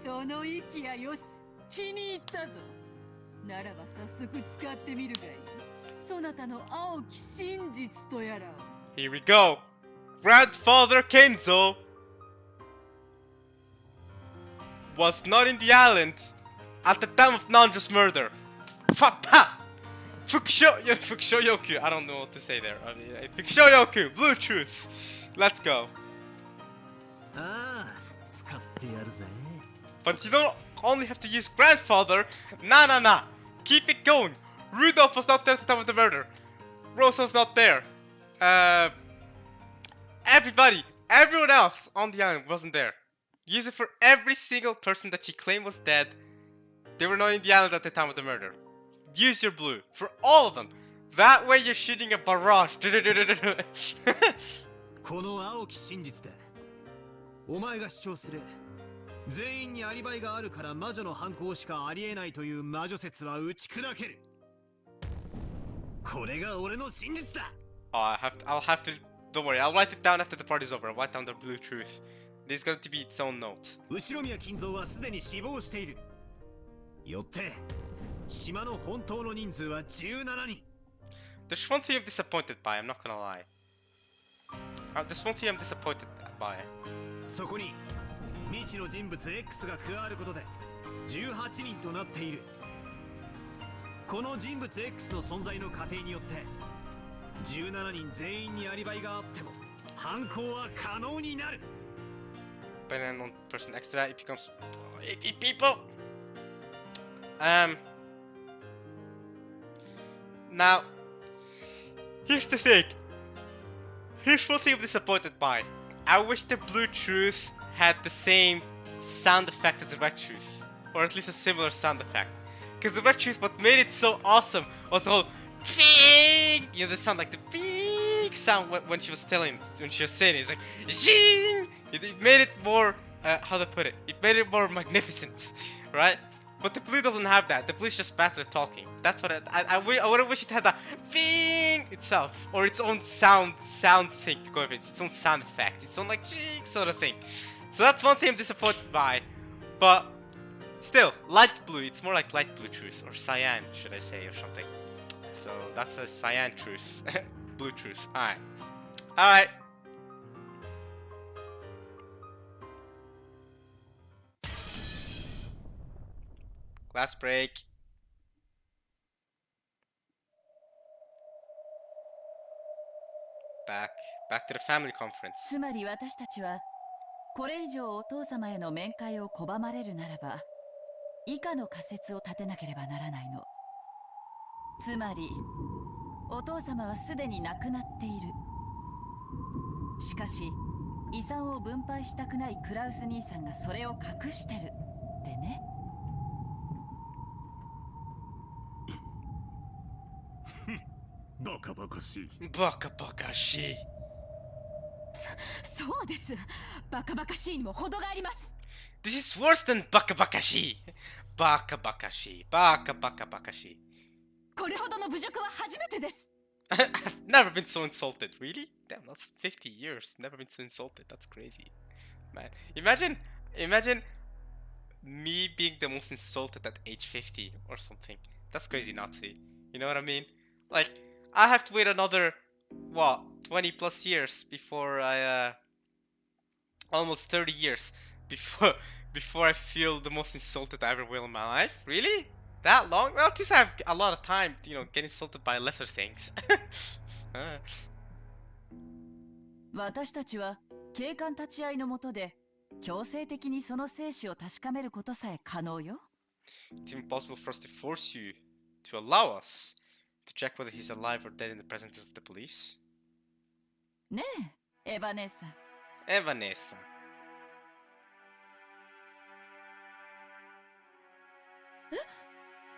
その息やよし、気に入ったぞ。ならば早速使ってみるがいい。そなたの青き真実とやらを。Here we go. Grandfather Kenzo was not in the island at the time of Nanjo's murder. Fukushoyoku. I don't know what to say there. I mean, Fukushoyoku, blue truth. Let's go. ああ、使ってやるぜ。 But you don't only have to use grandfather. Nah. Keep it going. Rudolph was not there at the time of the murder. Rosa was not there. Everyone else on the island wasn't there. Use it for every single person that she claimed was dead. They were not in the island at the time of the murder. Use your blue for all of them. That way you're shooting a barrage. この青き真実でお前が主張する全員にアリバイがあるから魔女の犯行しかありえないという魔女説は打ち砕ける。これが俺の真実だ。 Oh, I'll have to. Don't worry, I'll write it down after the party's over. I'll write down the blue truth. There's going to be its own note. 後ろ宮金蔵はすでに死亡している。よって島の本当の人数は17人。 There's one thing I'm disappointed by, I'm not gonna lie. There's one thing I'm disappointed by. そこに未知の人物 X が加わることで18人となっている。この人物 X の存在の過程によって17人全員にアリバイがあっても犯行は可能になる。 But then on person next to that, it becomes 80 people. Now, here's the thing. Here's one thing I'm disappointed by. I wish the blue truth had the same sound effect as the red truth, or at least a similar sound effect. Because the red truth, what made it so awesome was the whole "ping." You know, the sound like the "ping" sound when she was saying it. It's like "zing." It made it more, how to put it? It made it more magnificent, right? But the blue doesn't have that. The blue's just better at talking. That's what I would wish it had that "ping" itself, or its own sound thing to go with it. Its own sound effect, its own like "zing" sort of thing. So that's one thing I'm disappointed by, but still, light blue. It's more like light blue truth, or cyan, should I say, or something. So that's a cyan truth, blue truth. All right. Class break. Back to the family conference. つまり私たちはこれ以上お父様への面会を拒まれるならば以下の仮説を立てなければならないの。つまりお父様はすでに亡くなっている。しかし遺産を分配したくないクラウス兄さんがそれを隠してるってね。バカバカしい。バカバカしい。そうです。バカバカしいにも程があります。 This is worse than バカバカしい。バカバカしい。バカバカバカしい。これほどの侮辱は初めてです。I've never been so insulted. Really? Damn, that's 50 years. Never been so insulted. That's crazy. Man, imagine me being the most insulted at age 50 or something. That's crazy not to. You know what I mean? Like, I have to wait another, 20 plus years before I, almost 30 years before I feel the most insulted I ever will in my life? Really? That long? Well, at least I have a lot of time, get insulted by lesser things. 私たちは警官立ち会いの下で強制的にその生死を確かめることさえ可能よ。 It's impossible for us to force you to allow us to check whether he's alive or dead in the presence of the police. ねえ、エヴァ姉さん。エヴァ姉さん。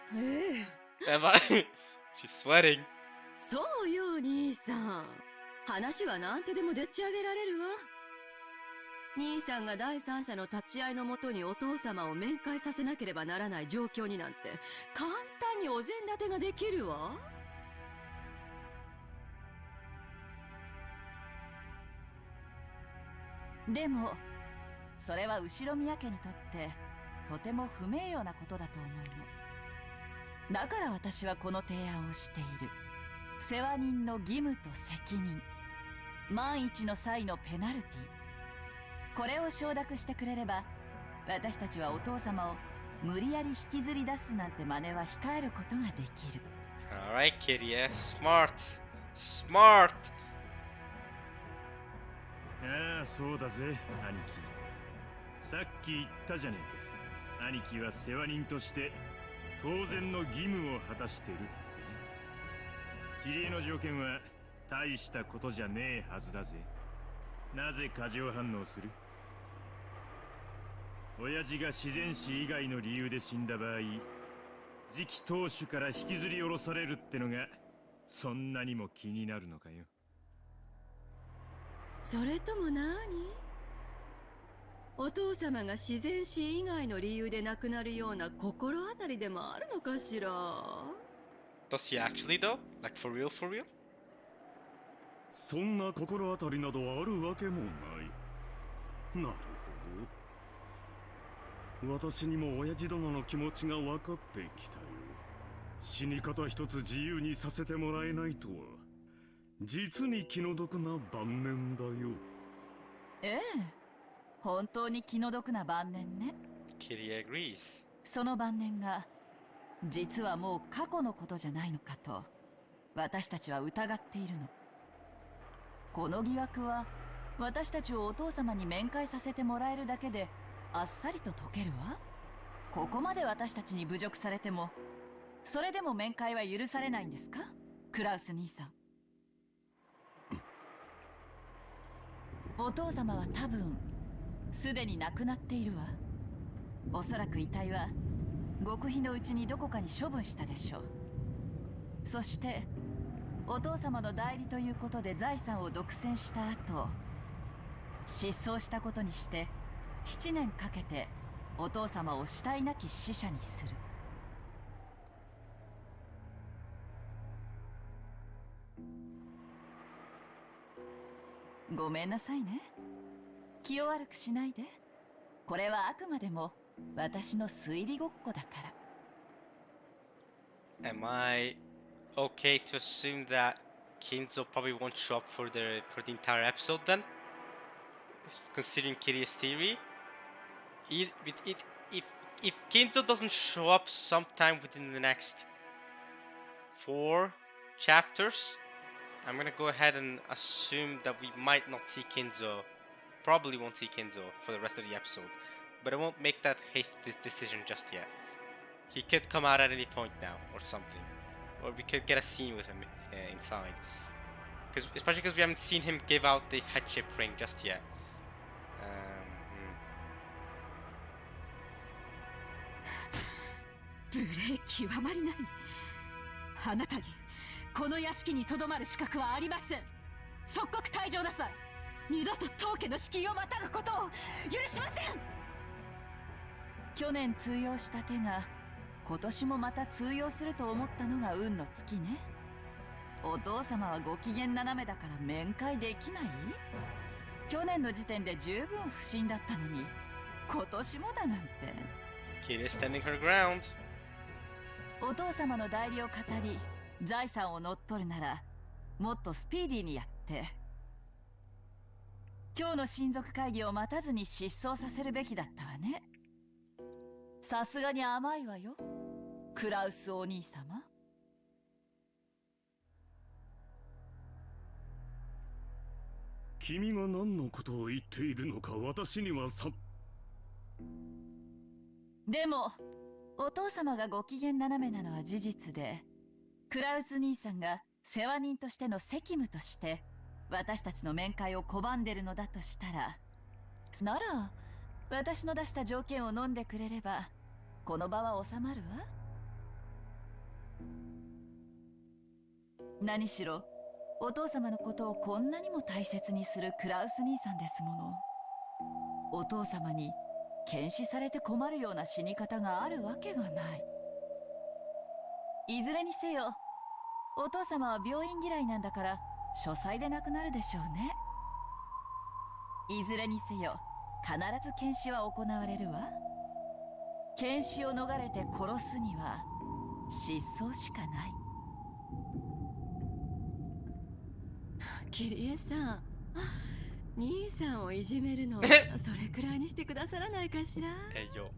エヴァ、she's sweating. そうよ、兄さん。話はなんとでもでっち上げられるわ。兄さんが第三者の立ち会いのもとにお父様を面会させなければならない状況になんて簡単にお膳立てができるわ。でもそれは後宮家にとってとても不名誉なことだと思うの。だから私はこの提案をしている。世話人の義務と責任、万一の際のペナルティ、これを承諾してくれれば私たちはお父様を無理やり引きずり出すなんて真似は控えることができる。 Alright, Kitty, yeah. Smart. Smart. ああ、そうだぜ、兄貴。さっき言ったじゃねえか。兄貴は世話人として当然の義務を果たしてるってね。キリエの条件は大したことじゃねえはずだぜ。なぜ過剰反応する？親父が自然死以外の理由で死んだ場合、次期当主から引きずり下ろされるってのがそんなにも気になるのかよ。それとも何？お父様が自然死以外の理由で亡くなるような心当たりでもあるのかしら？ Does he actually though? Like for real, for real? そんな心当たりなどあるわけもない。なるほど。私にも親父殿の気持ちが分かってきたよ。死に方一つ自由にさせてもらえないとは、実に気の毒な晩年だよ。ええ、本当に気の毒な晩年ね。 Kitty agrees. その晩年が実はもう過去のことじゃないのかと私たちは疑っているの。この疑惑は私たちをお父様に面会させてもらえるだけであっさりと解けるわ。ここまで私たちに侮辱されても、それでも面会は許されないんですか、クラウス兄さん。お父様は多分すでに亡くなっているわ。おそらく遺体は極秘のうちにどこかに処分したでしょう。そしてお父様の代理ということで財産を独占した後、失踪したことにして7年かけてお父様を死体なき死者にする。ごめんなさいね。気を悪くしないで。これはあくまでも私の推理ごっこだから。Am I okay to assume that Kinzo probably won't show up for the entire episode then? Considering Kirie's theory? If Kinzo doesn't show up sometime within the next 4 chapters, I'm gonna go ahead and assume that we might not see Kinzo. Probably won't see Kinzo for the rest of the episode. But I won't make that hasty decision just yet. He could come out at any point now or something. Or we could get a scene with him inside. Especially because we haven't seen him give out the headship ring just yet. 無礼極まりない。あなたにこの屋敷にとどまる資格はありません。即刻退場なさい。二度と当家の敷居をまたぐことを許しません。去年通用した手が今年もまた通用すると思ったのが運の尽きね。お父様はご機嫌斜めだから面会できない？去年の時点で十分不審だったのに今年もだなんて。 Kid is standing her ground. お父様の代理を語り財産を乗っ取るならもっとスピーディーにやって、今日の親族会議を待たずに失踪させるべきだったわね。さすがに甘いわよ、クラウスお兄様。君が何のことを言っているのか私にはさ。でもお父様がご機嫌斜めなのは事実で、クラウス兄さんが世話人としての責務として私たちの面会を拒んでるのだとしたら、なら私の出した条件を飲んでくれればこの場は収まるわ。何しろお父様のことをこんなにも大切にするクラウス兄さんですもの。お父様に検視されて困るような死に方があるわけがない。いずれにせよお父様は病院嫌いなんだから書斎で亡くなるでしょうね。いずれにせよ必ず検視は行われるわ。検視を逃れて殺すには失踪しかない。キリエさん、兄さんをいじめるのそれくらいにしてくださらないかしら。 Hey yo,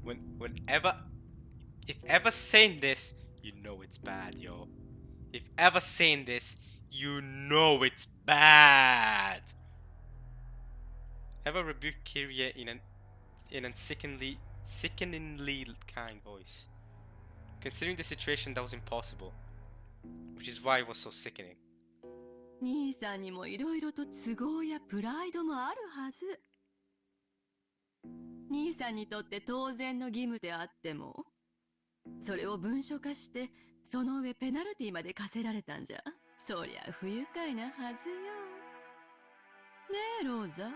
if ever saying this, you know it's bad, yo. If ever saying this, you know it's bad. Ever rebuke Kyrie in a sickeningly kind voice. Considering the situation, that was impossible, which is why it was so sickening. 兄さんにもいろいろと都合やプライドもあるはず。兄さんにとって当然の義務であっても、それを文書化してその上ペナルティまで課せられたんじゃそりゃ不愉快なはずよ。ねえ、ローザ。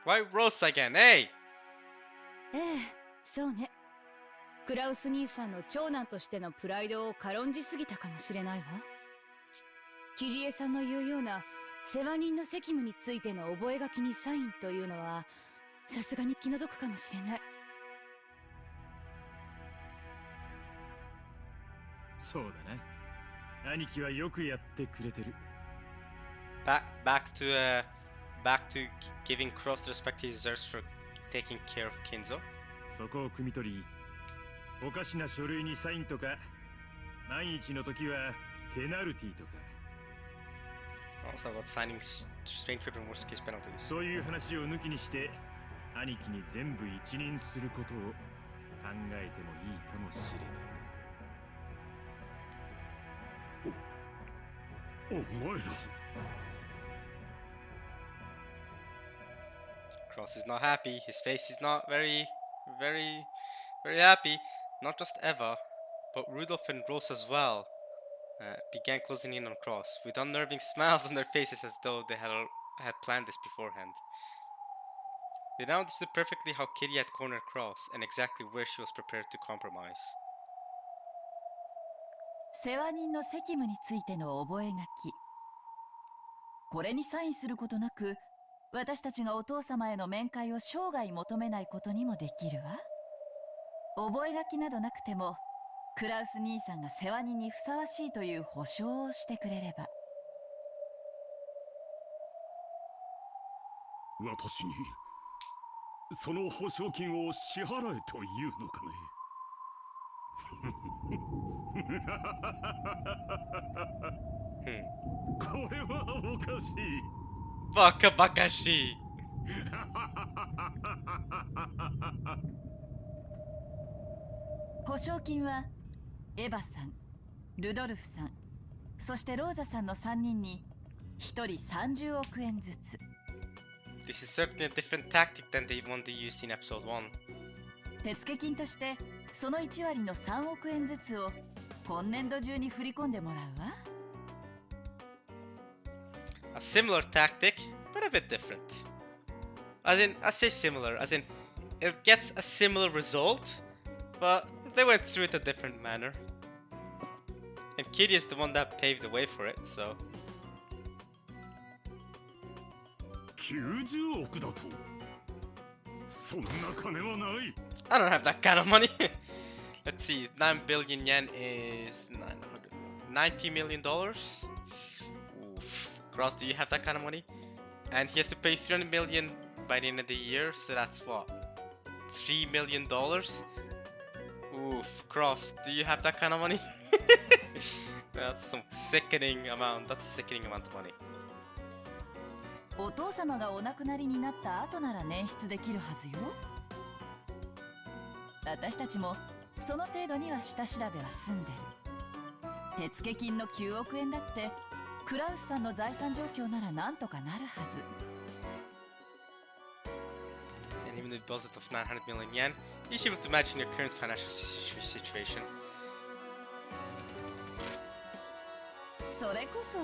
Why Rose again? Hey! ええ、そうね。クラウス兄さんの長男としてのプライドを軽んじすぎたかもしれないわ。キリエさんの言うような世話人の責務についての覚書にサインというのはさすがに気の毒かもしれない。そうだな。兄貴はよくやってくれてる。Back to giving Cross the respect he deserves for taking care of Kinzo. そこを汲み取り、おかしな書類にサインとか、万一の時はペナルティとか。Also about signing strange trip and worst case penalties. そういう話を抜きにして、兄貴に全部一任することを考えてもいいかもしれない。お前ら。Cross is not happy. His face is not very happy. Not just Eva, but Rudolph and Rose as well began closing in on Cross, with unnerving smiles on their faces as though they had planned this beforehand. They now understood perfectly how Kitty had cornered Cross and exactly where she was prepared to compromise. 世話人の責務についての覚書。これにサインすることなく、私たちがお父様への面会を生涯求めないことにもできるわ。覚書などなくても、クラウス兄さんが世話人にふさわしいという保証をしてくれれば。私にその保証金を支払えというのかね。これはおかしい。バカバカしい。保証金はエヴァさん、ルドルフさん、そしてローザさんの3人に1人30億円ずつ。This is certainly a different tactic than the one they used in episode 1. 手付金としてその1割の3億円ずつを今年度中に振り込んでもらうわ。A similar tactic, but a bit different. As in, I say similar, as in, it gets a similar result, but they went through it a different manner. And Kitty is the one that paved the way for it, so. 90億だと。そんな金はない。I don't have that kind of money. Let's see, 9 billion yen is $90 million. Oof. Gross, do you have that kind of money? And he has to pay 300 million by the end of the year, so that's what? $3 million? Oof, Cross, do you have that kind of money? That's some sickening amount. That's a sickening amount of money. お父様がお亡くなりになった後なら捻出できるはずよ。私たちもその程度には下調べは済んでる。手付金の9億円だってクラウスさんの財産状況ならなんとかなるはず。And even the deposit of 900 million yen, you should be able to imagine your current financial situation. それこそ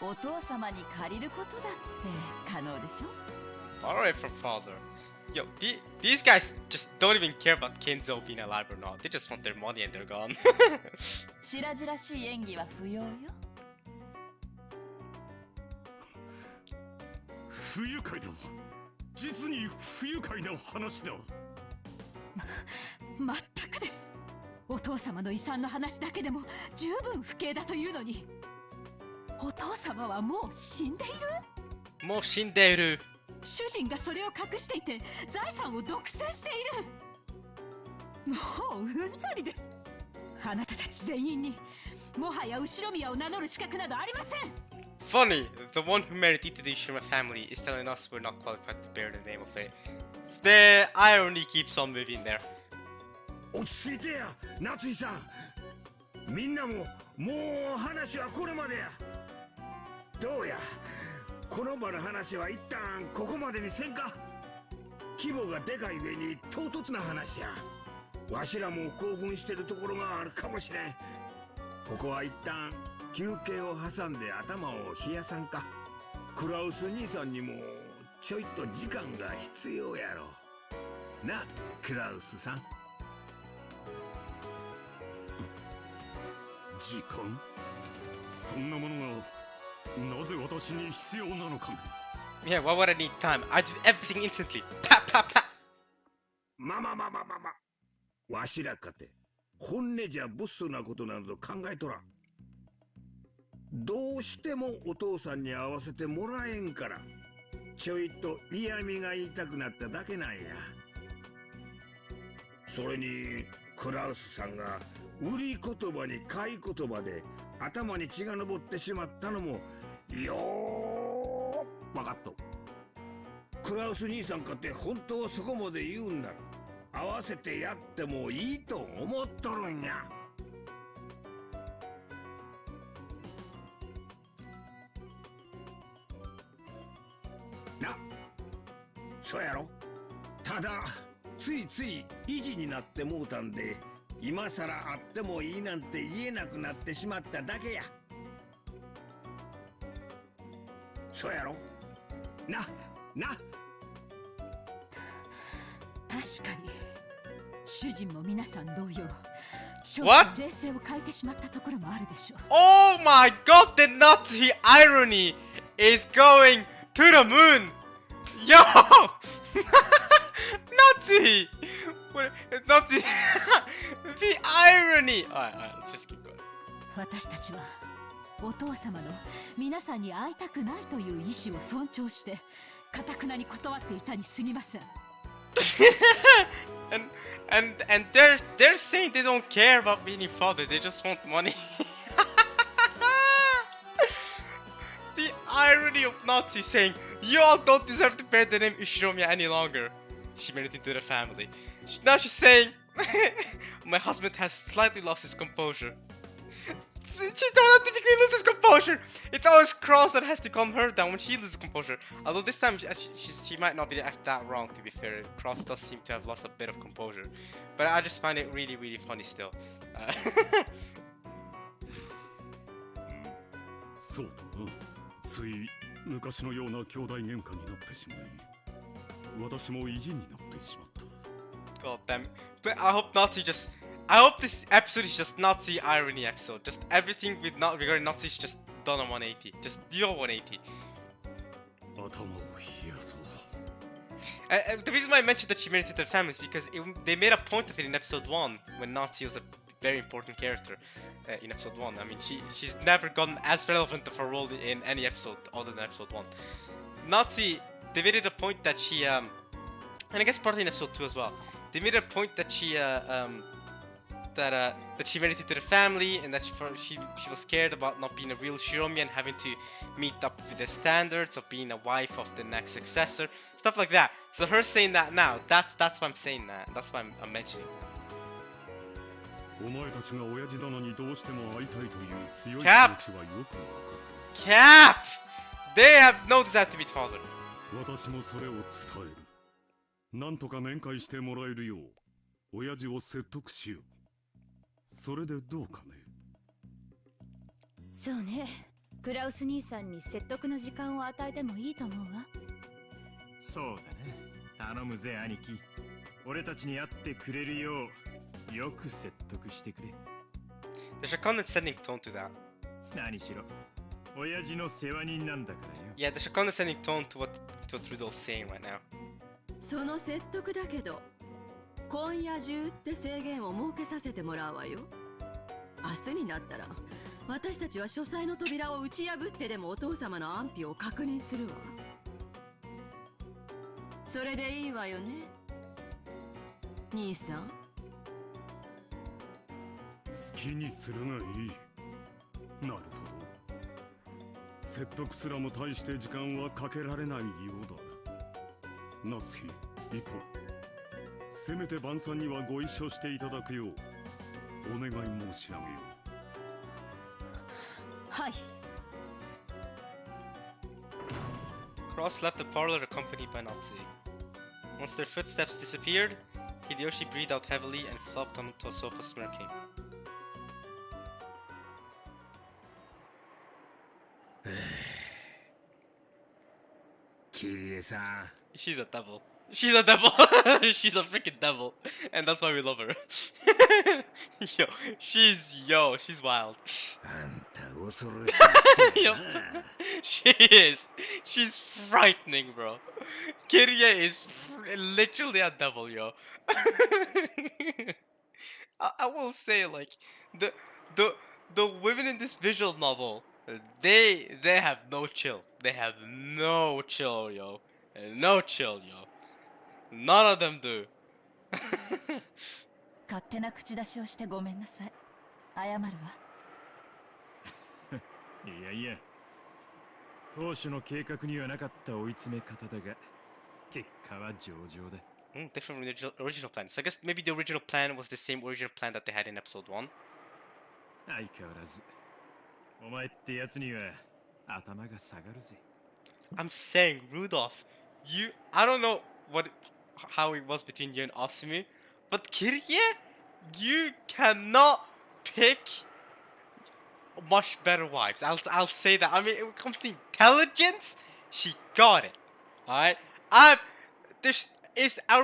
お父様に借りることだって可能でしょ。 Borrow it from father. Yo, these guys just don't even care about Kinzo being alive or not. They just want their money and they're gone. 白々しい演技は不要よ。不愉快だ。実に不愉快な話だ。まったくです。お父様の遺産の話だけでも十分不敬だというのに、お父様はもう死んでいる？もう死んでいる。主人がそれを隠していて財産を独占している。もううんざりです。あなたたち全員にもはや後ろ宮を名乗る資格などありません。Funny, the one who married into the Shima family is telling us we're not qualified to bear the name of it. The irony keeps on moving there. 落ち着いてや、夏井さん。みんなももう話はこれまでや。どうや、この場の話は一旦ここまでにせんか。規模がでかい上に唐突な話や。わしらも興奮してるところがあるかもしれん。ここは一旦休憩を挟んで頭を冷やさんか。クラウス兄さんにもちょいと時間が必要やろ。な、クラウスさん。時間？そんなものがなぜ私に必要なのかね。Yeah, why would I need time? I do everything instantly. Pa, pa, pa. ま。わしらかて、本音じゃブスなことなど考えとらん。どうしてもお父さんに会わせてもらえんから、ちょいと嫌味が言いたくなっただけなんや。それに、クラウスさんが売り言葉に買い言葉で頭に血が上ってしまったのも、よーわかっと。クラウス兄さんかって本当はそこまで言うんなら、合わせてやってもいいと思っとるんや。な、そうやろ。ただついつい意地になってもうたんで、今さら会ってもいいなんて言えなくなってしまっただけや。そうやろな。確かに主人も皆さん同様、少 What? 々冷静を欠いてしまったところもあるでしょう。 Oh my god, the Nazi irony is going to the moon! Yo! Nazi! What, Nazi! The irony! Alright, let's just keep going. 私たちはお父様の皆さんに会いたくないという意志を尊重して頑なに断っていたに過ぎません。and they're saying they don't care about being father, they just want money. The irony of Nazi saying, you all don't deserve to bear the name Ushiromiya any longer. She made it into the family. Now she's saying, my husband has slightly lost his composure. She don't typically lose his composure. It's always Cross that has to calm her down when she loses composure. Although this time she might not be that wrong, to be fair. Cross does seem to have lost a bit of composure. But I just find it really, really funny still. そうだな。つい昔のような兄弟喧嘩になってしまい、私も意地になってしまった。God damn. But I hope this episode is just Nazi irony episode. Just everything with not regarding Nazis is just done on 180. Just do a 180. 頭を冷やそう。The reason why I mentioned that she made it to the family is because they made a point of it in episode 1 when Nazi was a very important character in episode 1. I mean, she's never gotten as relevant of a role in any episode other than episode 1. Nazi, they made it a point that she, and I guess partly in episode 2 as well, they made a point that she, that she made it into the family and that she was scared about not being a real Shiromi and having to meet up with the standards of being a wife of the next successor, stuff like that. So her saying that now, that's why I'm saying that. That's why I'm mentioning that. お前たちが親父殿にどうしても会いたいという強い気持ち Cap! はよくわかっ Cap! They have no desire to be father. た。私もそれを伝える。なんとか面会してもらえるよう、親父を説得しよう。それでどうかね。そうね。クラウス兄さんに説得の時間を与えてもいいと思うわ。そうだな。頼むぜ兄貴。俺たちに会ってくれるよう、よく説得してくれ。There's a condescending tone to that. 何しろ、親父の世話人なんだからよ。Yeah, there's a condescending tone to what Rudolph's saying right now. その説得だけど、今夜中って制限を設けさせてもらうわよ。明日になったら私たちは書斎の扉を打ち破ってでもお父様の安否を確認するわ。それでいいわよね、兄さん。好きにするがいい。なるほど。説得すらも大して時間はかけられないようだ。夏日、行こう。せめて晩餐にはご一緒していただくようお願い申し上げよう。はい。Cross left the parlor accompanied by Nazi. Once their footsteps disappeared, Hideyoshi breathed out heavily and flopped onto a sofa smirking. キリエさん She's a devil. She's a devil. She's a freaking devil. And that's why we love her. She's wild. あんた恐ろしい人や Yo, な she is. She's frightening, bro. Kiria is literally a devil, yo. I will say, like, the the the women in this visual novel, they have no chill. They have no chill, yo. No chill, yo. None of them do. 勝手な口出しをしてごめんなさい。謝るわ。いやいや当初の計画にはなかった追い詰め方だが結果は上々だ Different from the original plan. So I guess maybe the original plan was the same original plan that they had in episode 1. 相変わらずお前ってやつには頭が下がるぜ I'm saying, Rudolph, I don't know how it was between you and Asumi, but Kirye, you cannot pick much better wives. I'll say that. I mean, when it comes to intelligence, she got it. Alright? Are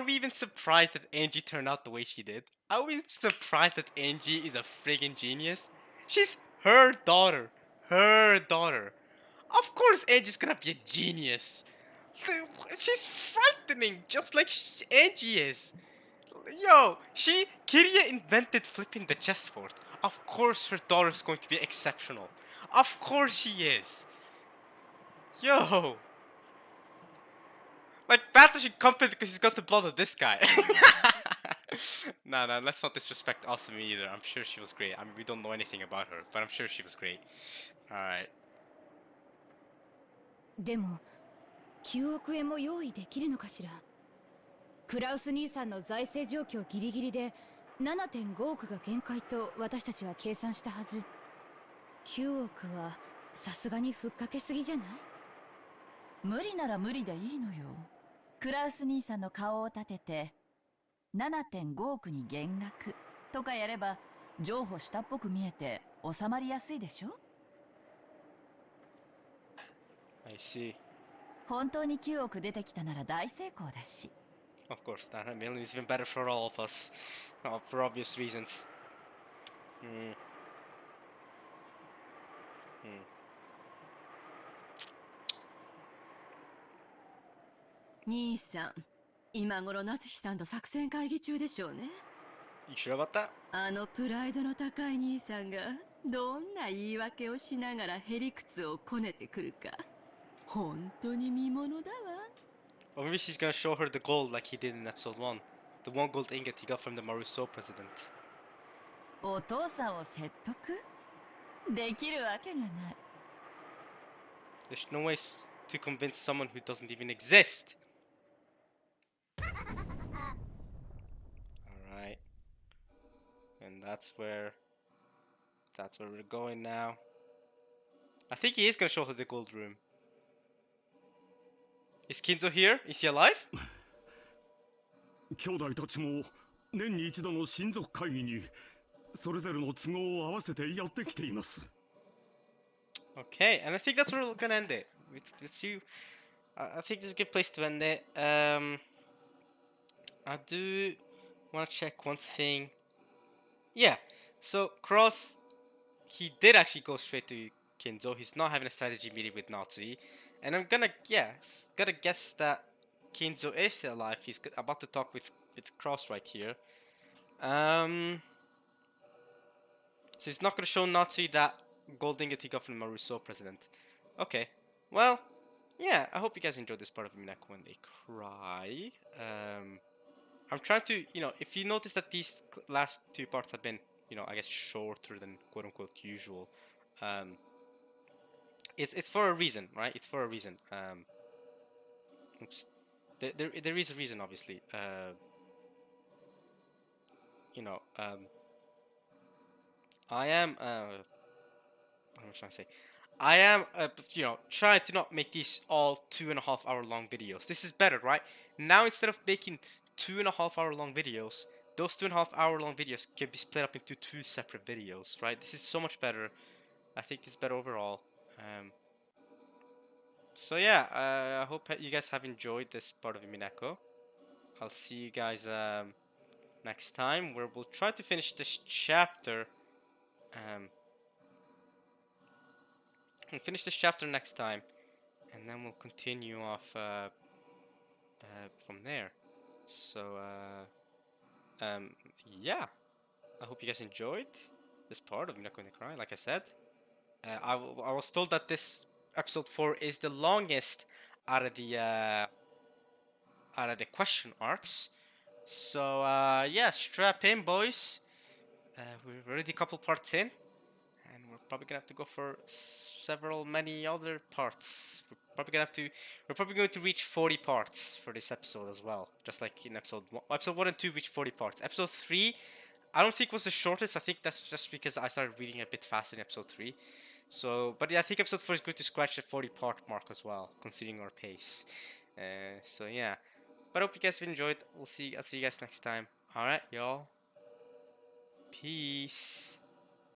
we even surprised that Angie turned out the way she did? Are we surprised that Angie is a friggin' genius? She's her daughter. Her daughter. Of course Angie's gonna be a genius. She's frightening, just like Angie is. Yo, Kiria invented flipping the chessboard. Of course her daughter's going to be exceptional. Of course she is. Yo. Like, Battle should come in because he's got the blood of this guy. Nah, let's not disrespect Asumi either. I'm sure she was great. I mean, we don't know anything about her, but I'm sure she was great. Alright. でも9億円も用意できるのかしら。クラウス兄さんの財政状況ギリギリで 7.5 億が限界と私たちは計算したはず。9億はさすがにふっかけすぎじゃない？無理なら無理でいいのよ。クラウス兄さんの顔を立てて 7.5 億に減額とかやれば譲歩したっぽく見えて収まりやすいでしょ。 I see. 本当に9億出てきたなら大成功だし。 Of course, 900 million is even better for all of us. For obvious reasons. Hmm. 兄さん、今頃夏日さんと作戦会議中でしょうね。 You sure about that? あのプライドの高い兄さんがどんな言い訳をしながらへりくつをこねてくるか、本当に見ものだわ。 Or maybe she's gonna show her the gold like he did in episode 1. The one gold ingot he got from the Maruso president. お父さんを説得できるわけがない。 There's no way to convince someone who doesn't even exist. Alright. And that's where we're going now. I think he is gonna show her the gold room. Is Kinzo here? Is he alive? 兄弟たちも年に一度の親族会議にそれぞれの都合を合わせてやってきています。 Okay, and I think that's where we're gonna end it. With you, I think this is a good place to end it. I do want to check one thing. Yeah, so Cross, he did actually go straight to Kinzo. He's not having a strategy meeting with Natsui, and I'm gonna guess that Kinzo is still alive. He's about to talk with Cross right here. So he's not gonna show Natsui that gold ingot he got from the Maruso president. Okay, well, yeah, I hope you guys enjoyed this part of Umineko when they cry. I'm trying to, if you notice that these last two parts have been, I guess shorter than quote-unquote usual, it's for a reason, right? It's for a reason. Oops. There is a reason, obviously. I am, what am I trying to say? I am, trying to not make these all 2.5 hour long videos. This is better, right? Now, instead of making 2.5 hour long videos, those 2.5 hour long videos can be split up into 2 separate videos, right? This is so much better. I think this is better overall. So yeah, I hope you guys have enjoyed this part of Umineko. I'll see you guys next time, where we'll try to finish this chapter. We'll finish this chapter next time, and then we'll continue off from there. So yeah, I hope you guys enjoyed this part of Umineko in the Cry. Like I said, I was told that this episode 4 is the longest out of the question arcs. So yeah, strap in, boys. We're already a couple parts in, and we're probably gonna have to go for many other parts. We're probably going to reach 40 parts for this episode as well, just like in episode 1. Episode 1 and 2 reached 40 parts. Episode 3, I don't think was the shortest. I think that's just because I started reading a bit faster in episode 3. So, but yeah, I think episode 4 is going to scratch the 40 part mark as well, considering our pace. So yeah, but I hope you guys have enjoyed. I'll see you guys next time. All right, y'all. Peace.